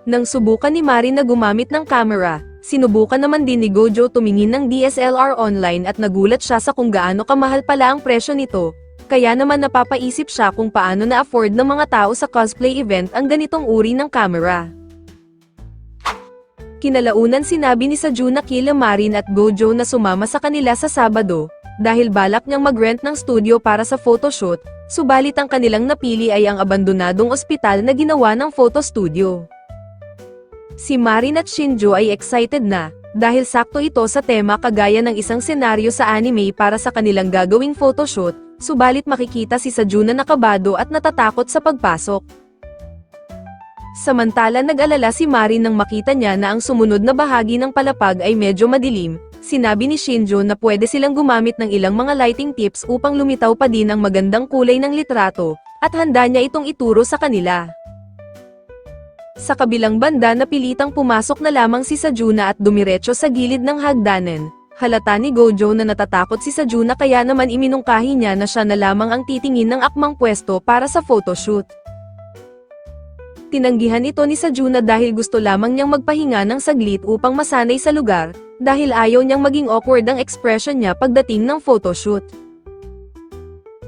Nang subukan ni Marin na gumamit ng camera, sinubukan naman din ni Gojo tumingin ng DSLR online at nagulat siya sa kung gaano kamahal pala ang presyo nito, kaya naman napapaisip siya kung paano na-afford ng mga tao sa cosplay event ang ganitong uri ng camera. Kinalaunan sinabi ni Sajuna kila Marin at Gojo na sumama sa kanila sa Sabado, dahil balak niyang mag-rent ng studio para sa photoshoot, subalit ang kanilang napili ay ang abandonadong ospital na ginawa ng photo studio. Si Marin at Shinjo ay excited na, dahil sakto ito sa tema kagaya ng isang senaryo sa anime para sa kanilang gagawing photoshoot, subalit makikita si Sajuna na kabado at natatakot sa pagpasok. Samantala nag-alala si Marin nang makita niya na ang sumunod na bahagi ng palapag ay medyo madilim. Sinabi ni Shinjo na pwede silang gumamit ng ilang mga lighting tips upang lumitaw pa din ang magandang kulay ng litrato, at handa niya itong ituro sa kanila. Sa kabilang banda napilitang pumasok na lamang si Sajuna at dumiretso sa gilid ng hagdanan. Halata ni Gojo na natatakot si Sajuna kaya naman iminungkahi niya na siya na lamang ang titingin ng akmang pwesto para sa photoshoot. Tinanggihan ito ni Sajuna dahil gusto lamang niyang magpahinga ng saglit upang masanay sa lugar, dahil ayaw niyang maging awkward ang expression niya pagdating ng photoshoot.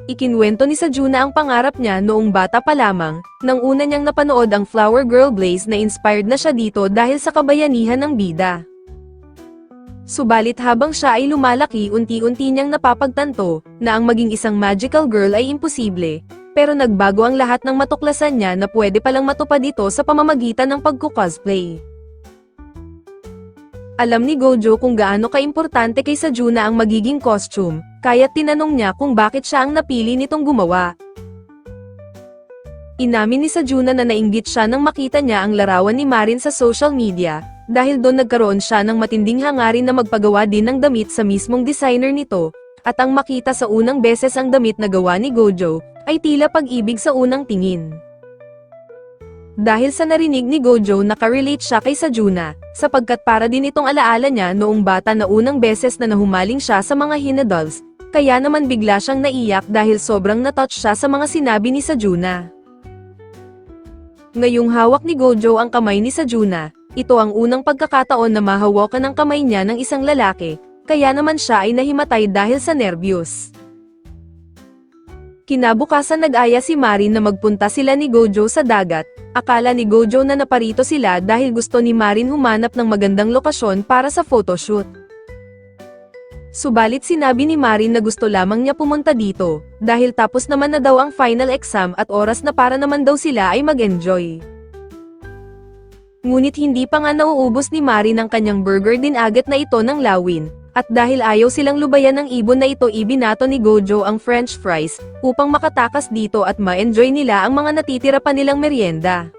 Ikinwento ni Sajuna ang pangarap niya noong bata pa lamang, nang una niyang napanood ang Flower Girl Blaze na inspired na siya dito dahil sa kabayanihan ng bida. Subalit habang siya ay lumalaki unti-unti niyang napapagtanto, na ang maging isang magical girl ay imposible, pero nagbago ang lahat ng matuklasan niya na pwede palang matupad ito sa pamamagitan ng pagko-cosplay. Alam ni Gojo kung gaano kaimportante kay Sajuna ang magiging costume, kaya tinanong niya kung bakit siya ang napili nitong gumawa. Inamin ni Sajuna na nainggit siya nang makita niya ang larawan ni Marin sa social media, dahil doon nagkaroon siya ng matinding hangarin na magpagawa din ng damit sa mismong designer nito, at ang makita sa unang beses ang damit na gawa ni Gojo, ay tila pag-ibig sa unang tingin. Dahil sa narinig ni Gojo nakarelate siya kay Sajuna, sapagkat para din itong alaala niya noong bata na unang beses na nahumaling siya sa mga Hinadolls, kaya naman bigla siyang naiyak dahil sobrang natouch siya sa mga sinabi ni Sajuna. Ngayong hawak ni Gojo ang kamay ni Sajuna, ito ang unang pagkakataon na mahawakan ng kamay niya ng isang lalaki, kaya naman siya ay nahimatay dahil sa nervyos. Kinabukasan nag-aya si Marin na magpunta sila ni Gojo sa dagat. Akala ni Gojo na naparito sila dahil gusto ni Marin humanap ng magandang lokasyon para sa photoshoot. Subalit sinabi ni Marin na gusto lamang niya pumunta dito, dahil tapos naman na daw ang final exam at oras na para naman daw sila ay mag-enjoy. Ngunit hindi pa nga nauubos ni Marin ang kanyang burger din agad na ito ng lawin, at dahil ayaw silang lubayan ng ibon na ito ibinato ni Gojo ang french fries, upang makatakas dito at ma-enjoy nila ang mga natitira pa nilang merienda.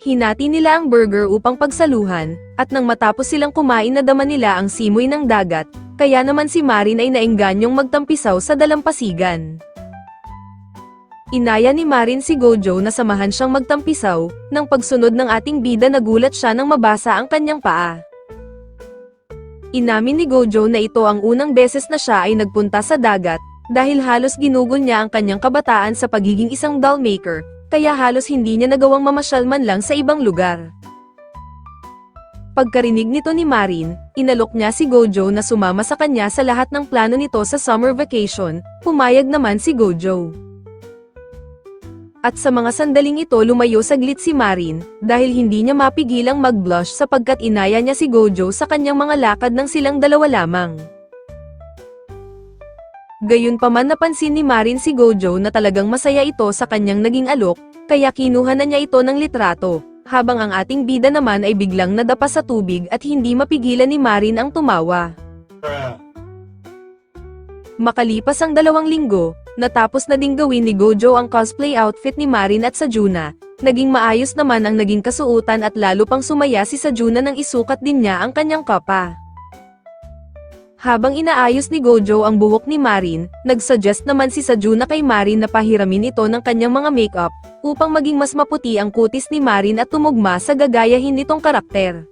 Hinati nila ang burger upang pagsaluhan, at nang matapos silang kumain nadama nila ang simoy ng dagat, kaya naman si Marin ay naengganyong magtampisaw sa dalampasigan. Inaya ni Marin si Gojo na samahan siyang magtampisaw, nang pagsunod ng ating bida nagulat siya nang mabasa ang kanyang paa. Inamin ni Gojo na ito ang unang beses na siya ay nagpunta sa dagat, dahil halos ginugol niya ang kanyang kabataan sa pagiging isang doll maker, kaya halos hindi niya nagawang mamasyal man lang sa ibang lugar. Pagkarinig nito ni Marin, inalok niya si Gojo na sumama sa kanya sa lahat ng plano nito sa summer vacation, pumayag naman si Gojo. At sa mga sandaling ito lumayo saglit si Marin, dahil hindi niya mapigilang mag-blush sapagkat inaya niya si Gojo sa kanyang mga lakad ng silang dalawa lamang. Gayunpaman napansin ni Marin si Gojo na talagang masaya ito sa kanyang naging alok, kaya kinuha na niya ito ng litrato, habang ang ating bida naman ay biglang nadapa sa tubig at hindi mapigilan ni Marin ang tumawa. Makalipas ang 2 linggo, natapos na ding gawin ni Gojo ang cosplay outfit ni Marin at Sajuna, naging maayos naman ang naging kasuotan at lalo pang sumaya si Sajuna nang isukat din niya ang kanyang kapa. Habang inaayos ni Gojo ang buhok ni Marin, nagsuggest naman si Sajuna kay Marin na pahiramin ito ng kanyang mga makeup, upang maging mas maputi ang kutis ni Marin at tumugma sa gagayahin nitong karakter.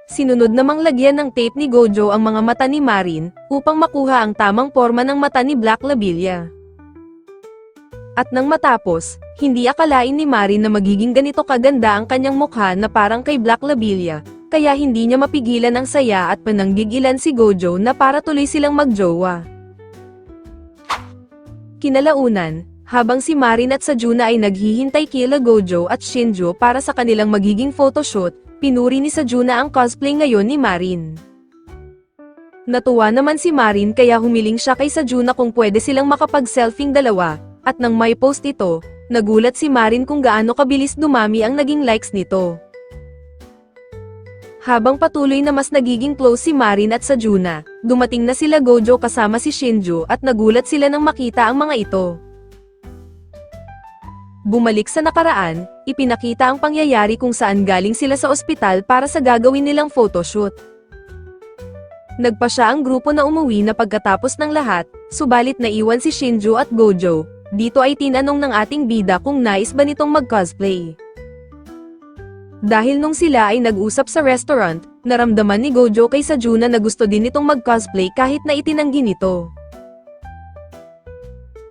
Sinunod namang lagyan ng tape ni Gojo ang mga mata ni Marin, upang makuha ang tamang forma ng mata ni Black Labilia. At nang matapos, hindi akalain ni Marin na magiging ganito kaganda ang kanyang mukha na parang kay Black Labilia, kaya hindi niya mapigilan ang saya at pananggigilan si Gojo na para tuloy silang magjowa. Kinalaunan, habang si Marin at Sajuna ay naghihintay kila Gojo at Shinjo para sa kanilang magiging photoshoot, pinuri ni Sajuna ang cosplay ngayon ni Marin. Natuwa naman si Marin kaya humiling siya kay Sajuna kung pwede silang makapag-selfing dalawa, at nang may post ito, nagulat si Marin kung gaano kabilis dumami ang naging likes nito. Habang patuloy na mas nagiging close si Marin at Sajuna, dumating na sila Gojo kasama si Shinjo at nagulat sila nang makita ang mga ito. Bumalik sa nakaraan, ipinakita ang pangyayari kung saan galing sila sa ospital para sa gagawin nilang photoshoot. Nagpa siya ang grupo na umuwi na pagkatapos ng lahat, subalit naiwan si Shinjo at Gojo. Dito ay tinanong ng ating bida kung nais ba nitong mag-cosplay. Dahil nung sila ay nag-usap sa restaurant, naramdaman ni Gojo kay Sajuna na gusto din nitong mag-cosplay kahit na itinanggi nito.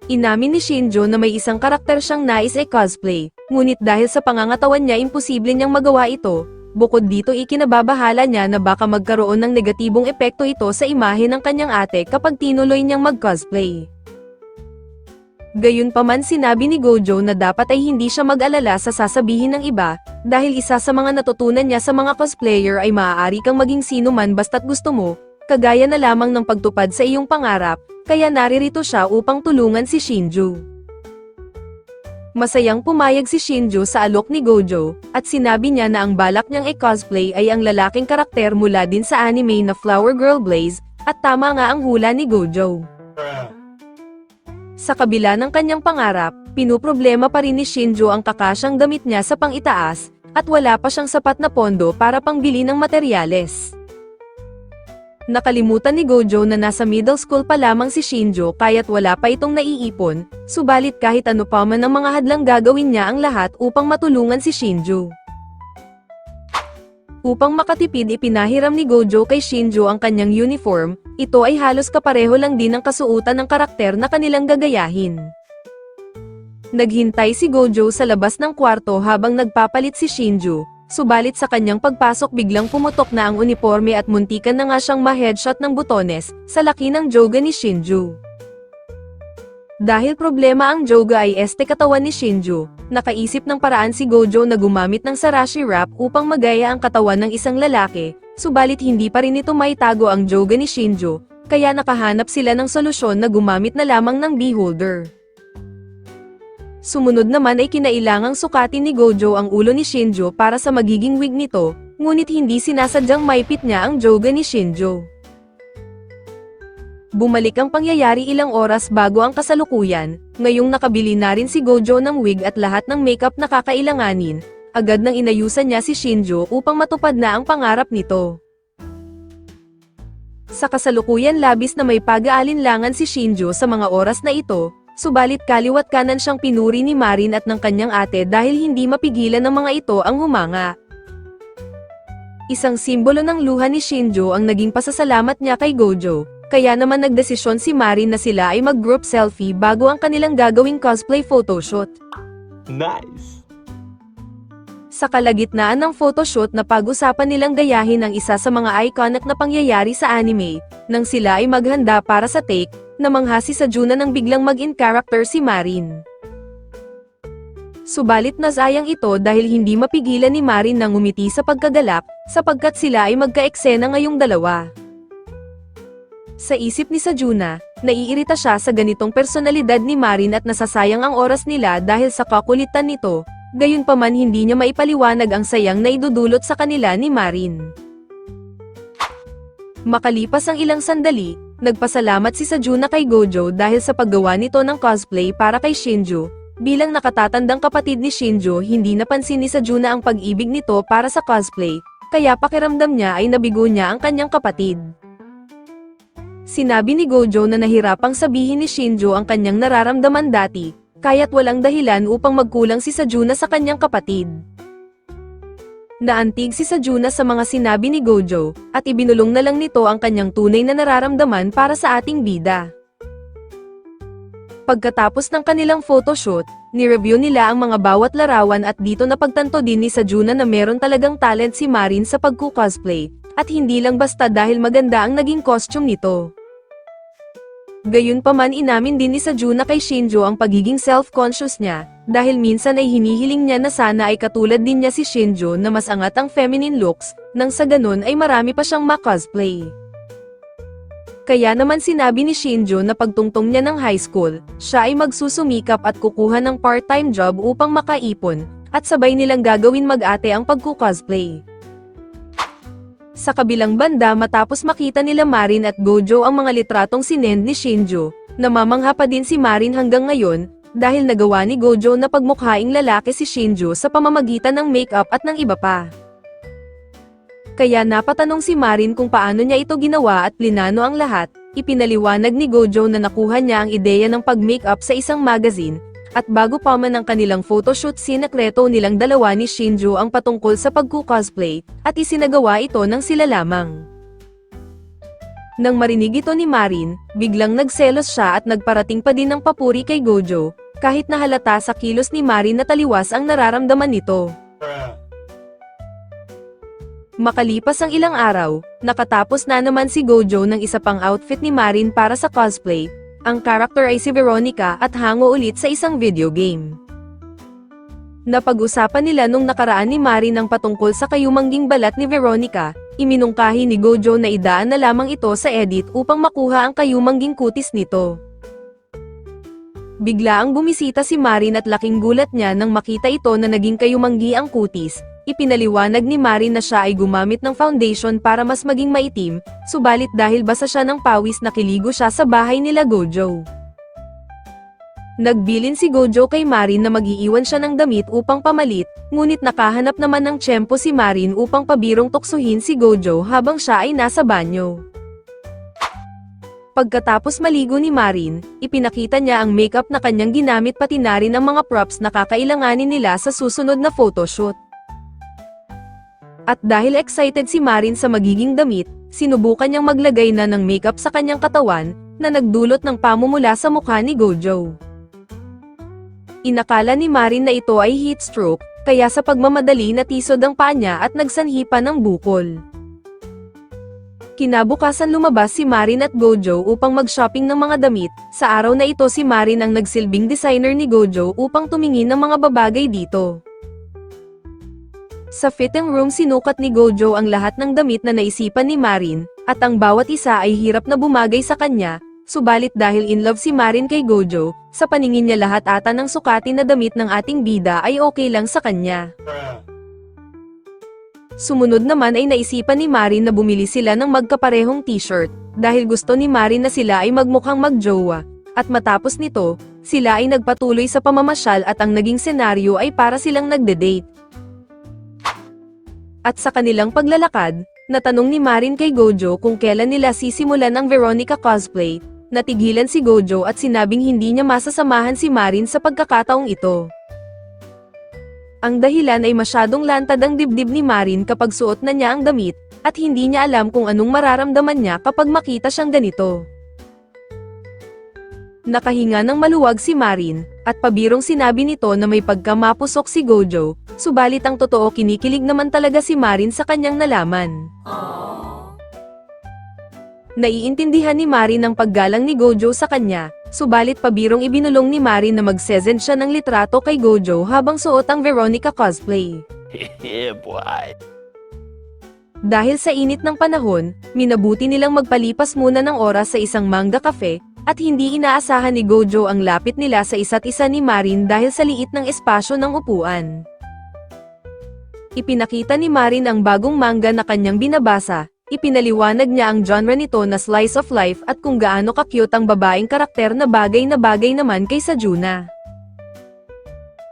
Inamin ni Shinjo na may isang karakter siyang nais cosplay, ngunit dahil sa pangangatawan niya imposible niyang magawa ito, bukod dito ikinababahala niya na baka magkaroon ng negatibong epekto ito sa imahe ng kanyang ate kapag tinuloy niyang mag-cosplay. Gayunpaman sinabi ni Gojo na dapat ay hindi siya mag-alala sa sasabihin ng iba, dahil isa sa mga natutunan niya sa mga cosplayer ay maaari kang maging sino man basta't gusto mo, kagaya na lamang ng pagtupad sa iyong pangarap, kaya naririto siya upang tulungan si Shinjo. Masayang pumayag si Shinjo sa alok ni Gojo, at sinabi niya na ang balak niyang cosplay ay ang lalaking karakter mula din sa anime na Flower Girl Blaze, at tama nga ang hula ni Gojo. Sa kabila ng kanyang pangarap, pinuproblema pa rin ni Shinjo ang kakasyang damit niya sa pang-itaas, at wala pa siyang sapat na pondo para pangbili ng materyales. Nakalimutan ni Gojo na nasa middle school pa lamang si Shinjo kaya't wala pa itong naiipon, subalit kahit ano pa man ang mga hadlang gagawin niya ang lahat upang matulungan si Shinjo. Upang makatipid ipinahiram ni Gojo kay Shinjo ang kanyang uniform, ito ay halos kapareho lang din ng kasuotan ng karakter na kanilang gagayahin. Naghintay si Gojo sa labas ng kwarto habang nagpapalit si Shinjo, subalit sa kanyang pagpasok biglang pumutok na ang uniforme at muntikan na nga siyang ma-headshot ng butones, sa laki ng joga ni Shinjo. Dahil problema ang Joga ay katawan ni Shinjo, nakaisip ng paraan si Gojo na gumamit ng Sarashi Wrap upang magaya ang katawan ng isang lalaki, subalit hindi pa rin ito maitago ang Joga ni Shinjo, kaya nakahanap sila ng solusyon na gumamit na lamang ng Beholder. Sumunod naman ay kinailangang sukatin ni Gojo ang ulo ni Shinjo para sa magiging wig nito, ngunit hindi sinasadyang maipit niya ang Joga ni Shinjo. Bumalik ang pangyayari ilang oras bago ang kasalukuyan, ngayong nakabili na rin si Gojo ng wig at lahat ng makeup na kakailanganin, agad nang inayusan niya si Shinjo upang matupad na ang pangarap nito. Sa kasalukuyan labis na may pag-aalinlangan si Shinjo sa mga oras na ito, subalit kaliwat kanan siyang pinuri ni Marin at ng kanyang ate dahil hindi mapigilan ng mga ito ang humanga. Isang simbolo ng luha ni Shinjo ang naging pasasalamat niya kay Gojo. Kaya naman nagdesisyon si Marin na sila ay mag-group selfie bago ang kanilang gagawing cosplay photoshoot. Nice. Sa kalagitnaan ng photoshoot na pag-usapan nilang gayahin ang isa sa mga iconic na pangyayari sa anime, nang sila ay maghanda para sa take, namangha si Sajuna nang biglang mag-in character si Marin. Subalit nasayang ito dahil hindi mapigilan ni Marin na ngumiti sa pagkagalak, sapagkat sila ay magka-eksena ngayong dalawa. Sa isip ni Sajuna, naiirita siya sa ganitong personalidad ni Marin at nasasayang ang oras nila dahil sa kakulitan nito, gayunpaman hindi niya maipaliwanag ang sayang na idudulot sa kanila ni Marin. Makalipas ang ilang sandali, nagpasalamat si Sajuna kay Gojo dahil sa paggawa nito ng cosplay para kay Shinjo. Bilang nakatatandang kapatid ni Shinjo, hindi napansin ni Sajuna ang pag-ibig nito para sa cosplay, kaya pakiramdam niya ay nabigo niya ang kanyang kapatid. Sinabi ni Gojo na nahirapang sabihin ni Shinjo ang kanyang nararamdaman dati, kaya't walang dahilan upang magkulang si Sajuna sa kanyang kapatid. Naantig si Sajuna sa mga sinabi ni Gojo, at ibinulong na lang nito ang kanyang tunay na nararamdaman para sa ating bida. Pagkatapos ng kanilang photoshoot, ni-review nila ang mga bawat larawan at dito napagtanto din ni Sajuna na meron talagang talent si Marin sa pagku-cosplay, at hindi lang basta dahil maganda ang naging costume nito. Gayunpaman inamin din ni Sajuna kay Shinjo ang pagiging self-conscious niya, dahil minsan ay hinihiling niya na sana ay katulad din niya si Shinjo na mas angat ang feminine looks, nang sa ganun ay marami pa siyang ma-cosplay. Kaya naman sinabi ni Shinjo na pagtungtong niya ng high school, siya ay magsusumikap at kukuha ng part-time job upang makaipon, at sabay nilang gagawin mag-ate ang pagku-cosplay. Sa kabilang banda matapos makita nila Marin at Gojo ang mga litratong sinend ni Shinjo, namamangha pa din si Marin hanggang ngayon, dahil nagawa ni Gojo na pagmukhaing lalaki si Shinjo sa pamamagitan ng makeup at ng iba pa. Kaya napatanong si Marin kung paano niya ito ginawa at plinano ang lahat, ipinaliwanag ni Gojo na nakuha niya ang ideya ng pag-makeup sa isang magazine, at bago pa man ang kanilang photoshoot sinakreto nilang dalawa ni Shinjo ang patungkol sa pagku-cosplay, at isinagawa ito ng sila lamang. Nang marinig ito ni Marin, biglang nagselos siya at nagparating pa din ng papuri kay Gojo, kahit nahalata sa kilos ni Marin na taliwas ang nararamdaman nito. Makalipas ang ilang araw, nakatapos na naman si Gojo ng isa pang outfit ni Marin para sa cosplay. Ang karakter ay si Veronica at hango ulit sa isang video game. Napag-usapan nila nung nakaraan ni Marin ang patungkol sa kayumangging balat ni Veronica, iminungkahi ni Gojo na idaan na lamang ito sa edit upang makuha ang kayumangging kutis nito. Bigla ang bumisita si Marin at laking gulat niya nang makita ito na naging kayumanggi ang kutis. Ipinaliwanag ni Marin na siya ay gumamit ng foundation para mas maging maitim, subalit dahil basa siya ng pawis nakiligo siya sa bahay nila Gojo. Nagbilin si Gojo kay Marin na mag-iiwan siya ng damit upang pamalit, ngunit nakahanap naman ng tiyempo si Marin upang pabirong tuksuhin si Gojo habang siya ay nasa banyo. Pagkatapos maligo ni Marin, ipinakita niya ang makeup na kanyang ginamit pati na rin ang mga props na kakailanganin nila sa susunod na photoshoot. At dahil excited si Marin sa magiging damit, sinubukan niyang maglagay na ng makeup sa kanyang katawan, na nagdulot ng pamumula sa mukha ni Gojo. Inakala ni Marin na ito ay heat stroke, kaya sa pagmamadali natisod ang paa niya at nagsanhi pa ng bukol. Kinabukasan lumabas si Marin at Gojo upang mag-shopping ng mga damit. Sa araw na ito si Marin ang nagsilbing designer ni Gojo upang tumingin ng mga babagay dito. Sa fitting room sinukat ni Gojo ang lahat ng damit na naisipan ni Marin, at ang bawat isa ay hirap na bumagay sa kanya, subalit dahil in love si Marin kay Gojo, sa paningin niya lahat ata ng sukatin na damit ng ating bida ay okay lang sa kanya. Sumunod naman ay naisipan ni Marin na bumili sila ng magkaparehong t-shirt, dahil gusto ni Marin na sila ay magmukhang magjowa, at matapos nito, sila ay nagpatuloy sa pamamasyal at ang naging senaryo ay para silang nagde-date. At sa kanilang paglalakad, natanong ni Marin kay Gojo kung kailan nila sisimulan ang Veronica cosplay, natigilan si Gojo at sinabing hindi niya masasamahan si Marin sa pagkakataong ito. Ang dahilan ay masyadong lantad ang dibdib ni Marin kapag suot na niya ang damit, at hindi niya alam kung anong mararamdaman niya kapag makita siyang ganito. Nakahinga ng maluwag si Marin, at pabirong sinabi nito na may pagkamapusok si Gojo, subalit ang totoo kinikilig naman talaga si Marin sa kanyang nalaman. Naiintindihan ni Marin ang paggalang ni Gojo sa kanya, subalit pabirong ibinulong ni Marin na mag-sesend siya ng litrato kay Gojo habang suot ang Veronica cosplay. Yeah, boy. Dahil sa init ng panahon, minabuti nilang magpalipas muna ng oras sa isang manga cafe, at hindi inaasahan ni Gojo ang lapit nila sa isa't isa ni Marin dahil sa liit ng espasyo ng upuan. Ipinakita ni Marin ang bagong manga na kanyang binabasa. Ipinaliwanag niya ang genre nito na slice of life at kung gaano ka-cute ang babaeng karakter na bagay naman kay Sajuna.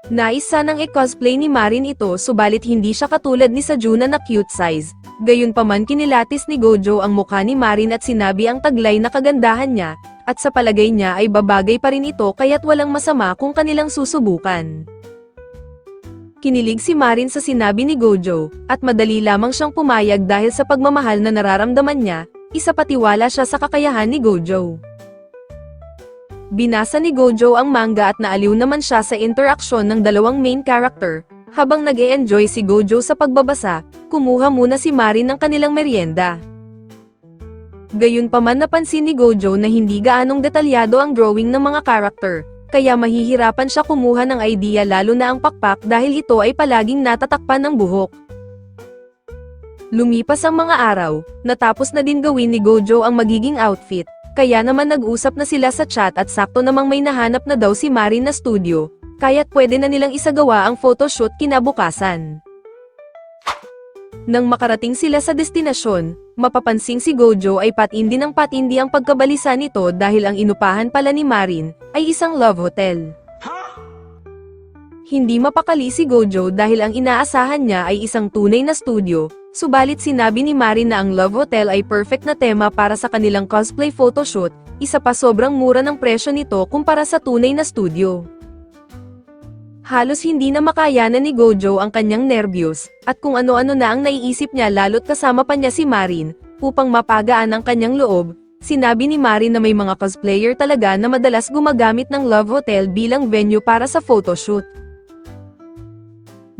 Nais sanang i-cosplay ni Marin ito subalit hindi siya katulad ni Sajuna na cute size. Gayunpaman kinilatis ni Gojo ang mukha ni Marin at sinabi ang taglay na kagandahan niya, at sa palagay niya ay babagay pa rin ito kaya't walang masama kung kanilang susubukan. Kinilig si Marin sa sinabi ni Gojo, at madali lamang siyang pumayag dahil sa pagmamahal na nararamdaman niya, isa patiwala siya sa kakayahan ni Gojo. Binasa ni Gojo ang manga at naaliw naman siya sa interaksyon ng dalawang main character. Habang nag-e-enjoy si Gojo sa pagbabasa, kumuha muna si Marin ng kanilang merienda. Gayunpaman napansin ni Gojo na hindi gaanong detalyado ang drawing ng mga character, kaya mahihirapan siya kumuha ng idea lalo na ang pakpak dahil ito ay palaging natatakpan ng buhok. Lumipas ang mga araw, natapos na din gawin ni Gojo ang magiging outfit, kaya naman nag-usap na sila sa chat at sakto namang may nahanap na daw si Marin na studio, kaya't pwede na nilang isagawa ang photoshoot kinabukasan. Nang makarating sila sa destinasyon, mapapansing si Gojo ay patindi ng patindi ang pagkabalisa nito dahil ang inupahan pala ni Marin ay isang love hotel. Hindi mapakali si Gojo dahil ang inaasahan niya ay isang tunay na studio, subalit sinabi ni Marin na ang love hotel ay perfect na tema para sa kanilang cosplay photoshoot, isa pa sobrang mura ng presyo nito kumpara sa tunay na studio. Halos hindi na makayanan ni Gojo ang kanyang nervyos, at kung ano-ano na ang naiisip niya lalo't kasama pa niya si Marin, upang mapagaan ang kanyang loob. Sinabi ni Marin na may mga cosplayer talaga na madalas gumagamit ng love hotel bilang venue para sa photoshoot.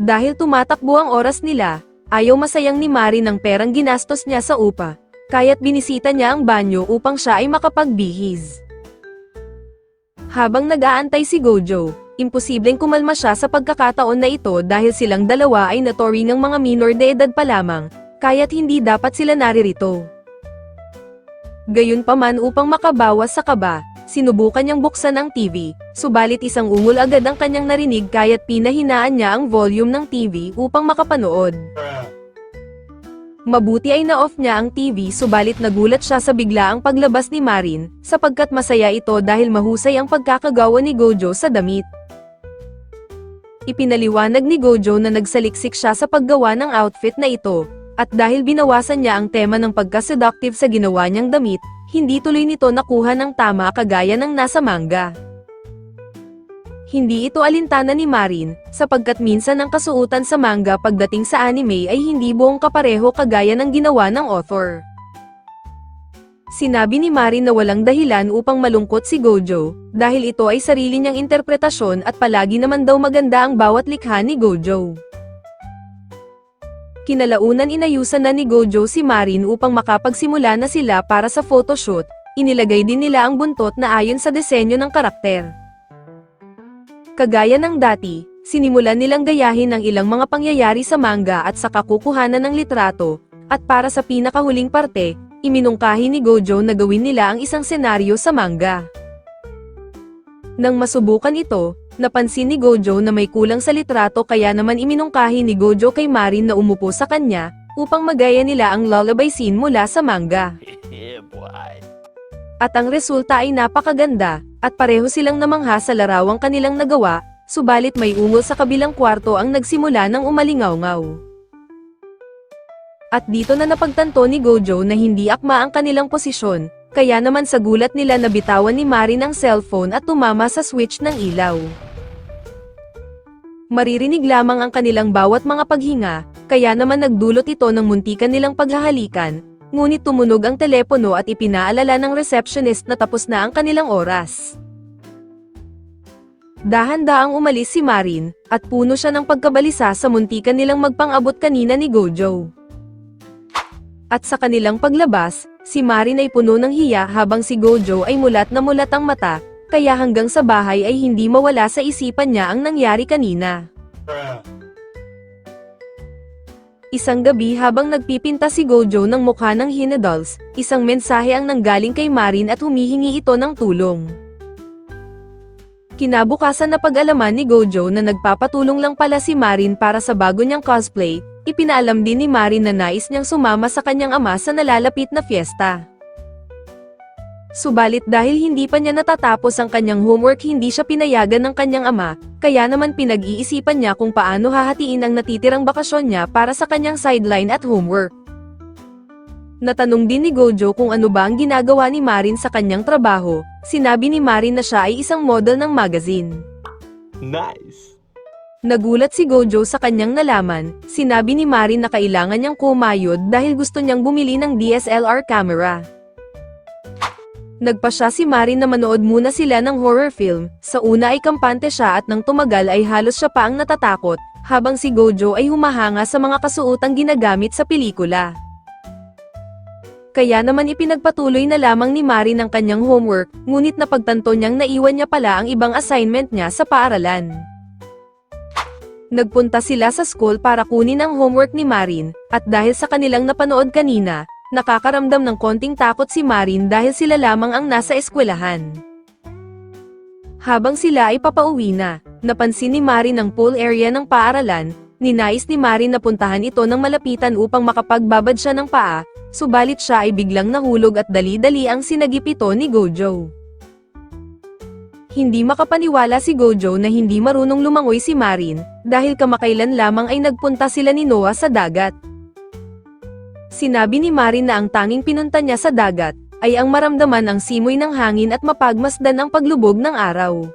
Dahil tumatakbo ang oras nila, ayaw masayang ni Marin ang perang ginastos niya sa upa, kaya't binisita niya ang banyo upang siya ay makapagbihis. Habang nag-aantay si Gojo, imposibleng kumalma siya sa pagkakataon na ito dahil silang dalawa ay natori ng mga minor de edad pa lamang, kaya't hindi dapat sila naririto. Gayunpaman upang makabawas sa kaba, sinubukan niyang buksan ang TV, subalit isang ungol agad ang kanyang narinig kaya't pinahinaan niya ang volume ng TV upang makapanood. Mabuti ay na-off niya ang TV subalit nagulat siya sa biglaang paglabas ni Marin, sapagkat masaya ito dahil mahusay ang pagkakagawa ni Gojo sa damit. Ipinaliwanag ni Gojo na nagsaliksik siya sa paggawa ng outfit na ito, at dahil binawasan niya ang tema ng pagka-seductive sa ginawa niyang damit, hindi tuloy nito nakuha ng tama kagaya ng nasa manga. Hindi ito alintana ni Marin, sapagkat minsan ang kasuotan sa manga pagdating sa anime ay hindi buong kapareho kagaya ng ginawa ng author. Sinabi ni Marin na walang dahilan upang malungkot si Gojo, dahil ito ay sarili niyang interpretasyon at palagi naman daw maganda ang bawat likha ni Gojo. Kinalaunan inayusan na ni Gojo si Marin upang makapagsimula na sila para sa photoshoot, inilagay din nila ang buntot na ayon sa disenyo ng karakter. Kagaya ng dati, sinimulan nilang gayahin ang ilang mga pangyayari sa manga at saka kukuhanan ng litrato, at para sa pinakahuling parte, iminungkahi ni Gojo na gawin nila ang isang senaryo sa manga. Nang masubukan ito, napansin ni Gojo na may kulang sa litrato kaya naman iminungkahi ni Gojo kay Marin na umupo sa kanya, upang magaya nila ang lullaby scene mula sa manga. Yeah, boy. At ang resulta ay napakaganda, at pareho silang namangha sa larawang kanilang nagawa, subalit may ungol sa kabilang kwarto ang nagsimula ng umalingaw-ngaw. At dito na napagtanto ni Gojo na hindi akma ang kanilang posisyon, kaya naman sa gulat nila nabitawan ni Marin ang cellphone at tumama sa switch ng ilaw. Maririnig lamang ang kanilang bawat mga paghinga, kaya naman nagdulot ito ng muntikan nilang paghahalikan, ngunit tumunog ang telepono at ipinaalala ng receptionist na tapos na ang kanilang oras. Dahan-daang umalis si Marin, at puno siya ng pagkabalisa sa muntikan nilang magpang-abot kanina ni Gojo. At sa kanilang paglabas, si Marin ay puno ng hiya habang si Gojo ay mulat na mulat ang mata, kaya hanggang sa bahay ay hindi mawala sa isipan niya ang nangyari kanina. Isang gabi habang nagpipinta si Gojo ng mukha ng Hina dolls, isang mensahe ang nanggaling kay Marin at humihingi ito ng tulong. Kinabukasan na pag-alaman ni Gojo na nagpapatulong lang pala si Marin para sa bago niyang cosplay, ipinaalam din ni Marin na nais niyang sumama sa kanyang ama sa nalalapit na fiesta. Subalit dahil hindi pa niya natatapos ang kanyang homework hindi siya pinayagan ng kanyang ama, kaya naman pinag-iisipan niya kung paano hahatiin ang natitirang bakasyon niya para sa kanyang sideline at homework. Natanong din ni Gojo kung ano ba ang ginagawa ni Marin sa kanyang trabaho, sinabi ni Marin na siya ay isang model ng magazine. Nice. Nagulat si Gojo sa kanyang nalaman, sinabi ni Marin na kailangan niyang kumayod dahil gusto niyang bumili ng DSLR camera. Nagpa siya si Marin na manood muna sila ng horror film, sa una ay kampante siya at nang tumagal ay halos siya pa ang natatakot, habang si Gojo ay humahanga sa mga kasuotang ginagamit sa pelikula. Kaya naman ipinagpatuloy na lamang ni Marin ang kanyang homework, ngunit napagtanto niyang naiwan niya pala ang ibang assignment niya sa paaralan. Nagpunta sila sa school para kunin ang homework ni Marin, at dahil sa kanilang napanood kanina, nakakaramdam ng konting takot si Marin dahil sila lamang ang nasa eskwelahan. Habang sila ay papauwi na, napansin ni Marin ang pool area ng paaralan, ninais ni Marin na puntahan ito ng malapitan upang makapagbabad siya ng paa, subalit siya ay biglang nahulog at dali-dali ang sinagip ito ni Gojo. Hindi makapaniwala si Gojo na hindi marunong lumangoy si Marin, dahil kamakailan lamang ay nagpunta sila ni Noah sa dagat. Sinabi ni Marin na ang tanging pinunta niya sa dagat, ay ang maramdaman ang simoy ng hangin at mapagmasdan ang paglubog ng araw.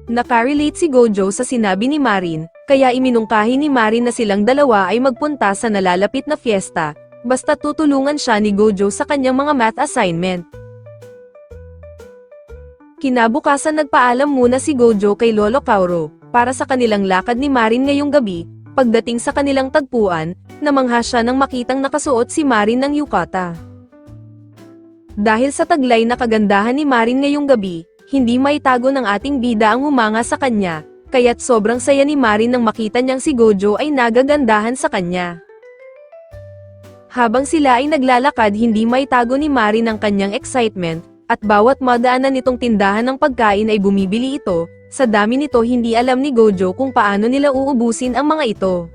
Nakarelate si Gojo sa sinabi ni Marin, kaya iminungkahi ni Marin na silang dalawa ay magpunta sa nalalapit na fiesta, basta tutulungan siya ni Gojo sa kanyang mga math assignment. Kinabukasan nagpaalam muna si Gojo kay Lolo Kauro, para sa kanilang lakad ni Marin ngayong gabi. Pagdating sa kanilang tagpuan, namangha siya nang makitang nakasuot si Marin ng yukata. Dahil sa taglay na kagandahan ni Marin ngayong gabi, hindi maitago ng ating bida ang humanga sa kanya, kaya't sobrang saya ni Marin nang makita niyang si Gojo ay nagagandahan sa kanya. Habang sila ay naglalakad hindi maitago ni Marin ang kanyang excitement, at bawat madaanan nitong tindahan ng pagkain ay bumibili ito. Sa dami nito hindi alam ni Gojo kung paano nila uubusin ang mga ito.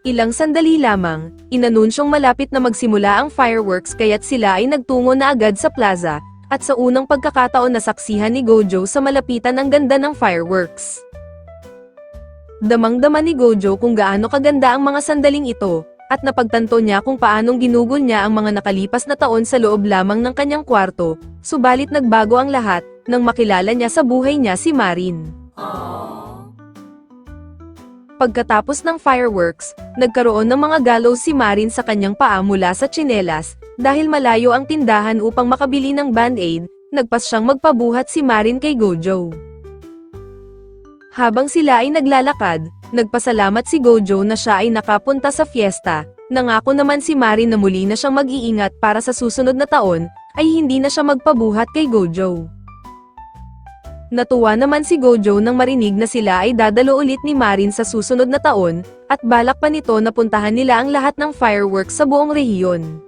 Ilang sandali lamang, inanunsyong malapit na magsimula ang fireworks kaya't sila ay nagtungo na agad sa plaza, at sa unang pagkakataon nasaksihan ni Gojo sa malapitan ang ganda ng fireworks. Damang-dama ni Gojo kung gaano kaganda ang mga sandaling ito, at napagtanto niya kung paanong ginugol niya ang mga nakalipas na taon sa loob lamang ng kanyang kwarto, subalit nagbago ang lahat, nang makilala niya sa buhay niya si Marin. Pagkatapos ng fireworks, nagkaroon ng mga gallows si Marin sa kanyang paa mula sa tsinelas, dahil malayo ang tindahan upang makabili ng band-aid, nagpas siyang magpabuhat si Marin kay Gojo. Habang sila ay naglalakad, Nagpasalamat si Gojo na siya ay nakapunta sa fiesta. Nangako naman si Marin na muli na siyang mag-iingat para sa susunod na taon, ay hindi na siya magpabuhat kay Gojo. Natuwa naman si Gojo nang marinig na sila ay dadalo ulit ni Marin sa susunod na taon, at balak pa nito na puntahan nila ang lahat ng fireworks sa buong rehiyon.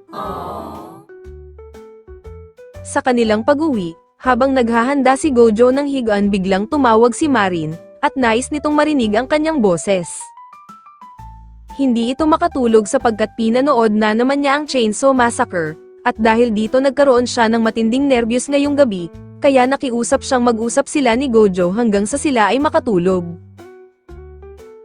Sa kanilang pag-uwi, habang naghahanda si Gojo ng higuan biglang tumawag si Marin, at nais nitong marinig ang kanyang boses. Hindi ito makatulog sapagkat pinanood na naman niya ang Chainsaw Massacre, at dahil dito nagkaroon siya ng matinding nerbiyos ngayong gabi, kaya nakiusap siyang mag-usap sila ni Gojo hanggang sa sila ay makatulog.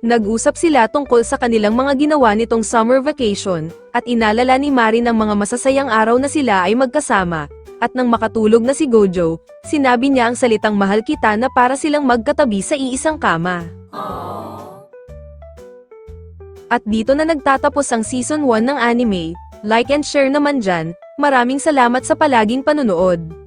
Nag-usap sila tungkol sa kanilang mga ginawa nitong summer vacation, at inalala ni Marin ang mga masasayang araw na sila ay magkasama, at nang makatulog na si Gojo, sinabi niya ang salitang mahal kita na para silang magkatabi sa iisang kama. At dito na nagtatapos ang season 1 ng anime. Like and share naman dyan. Maraming salamat sa palaging panunood.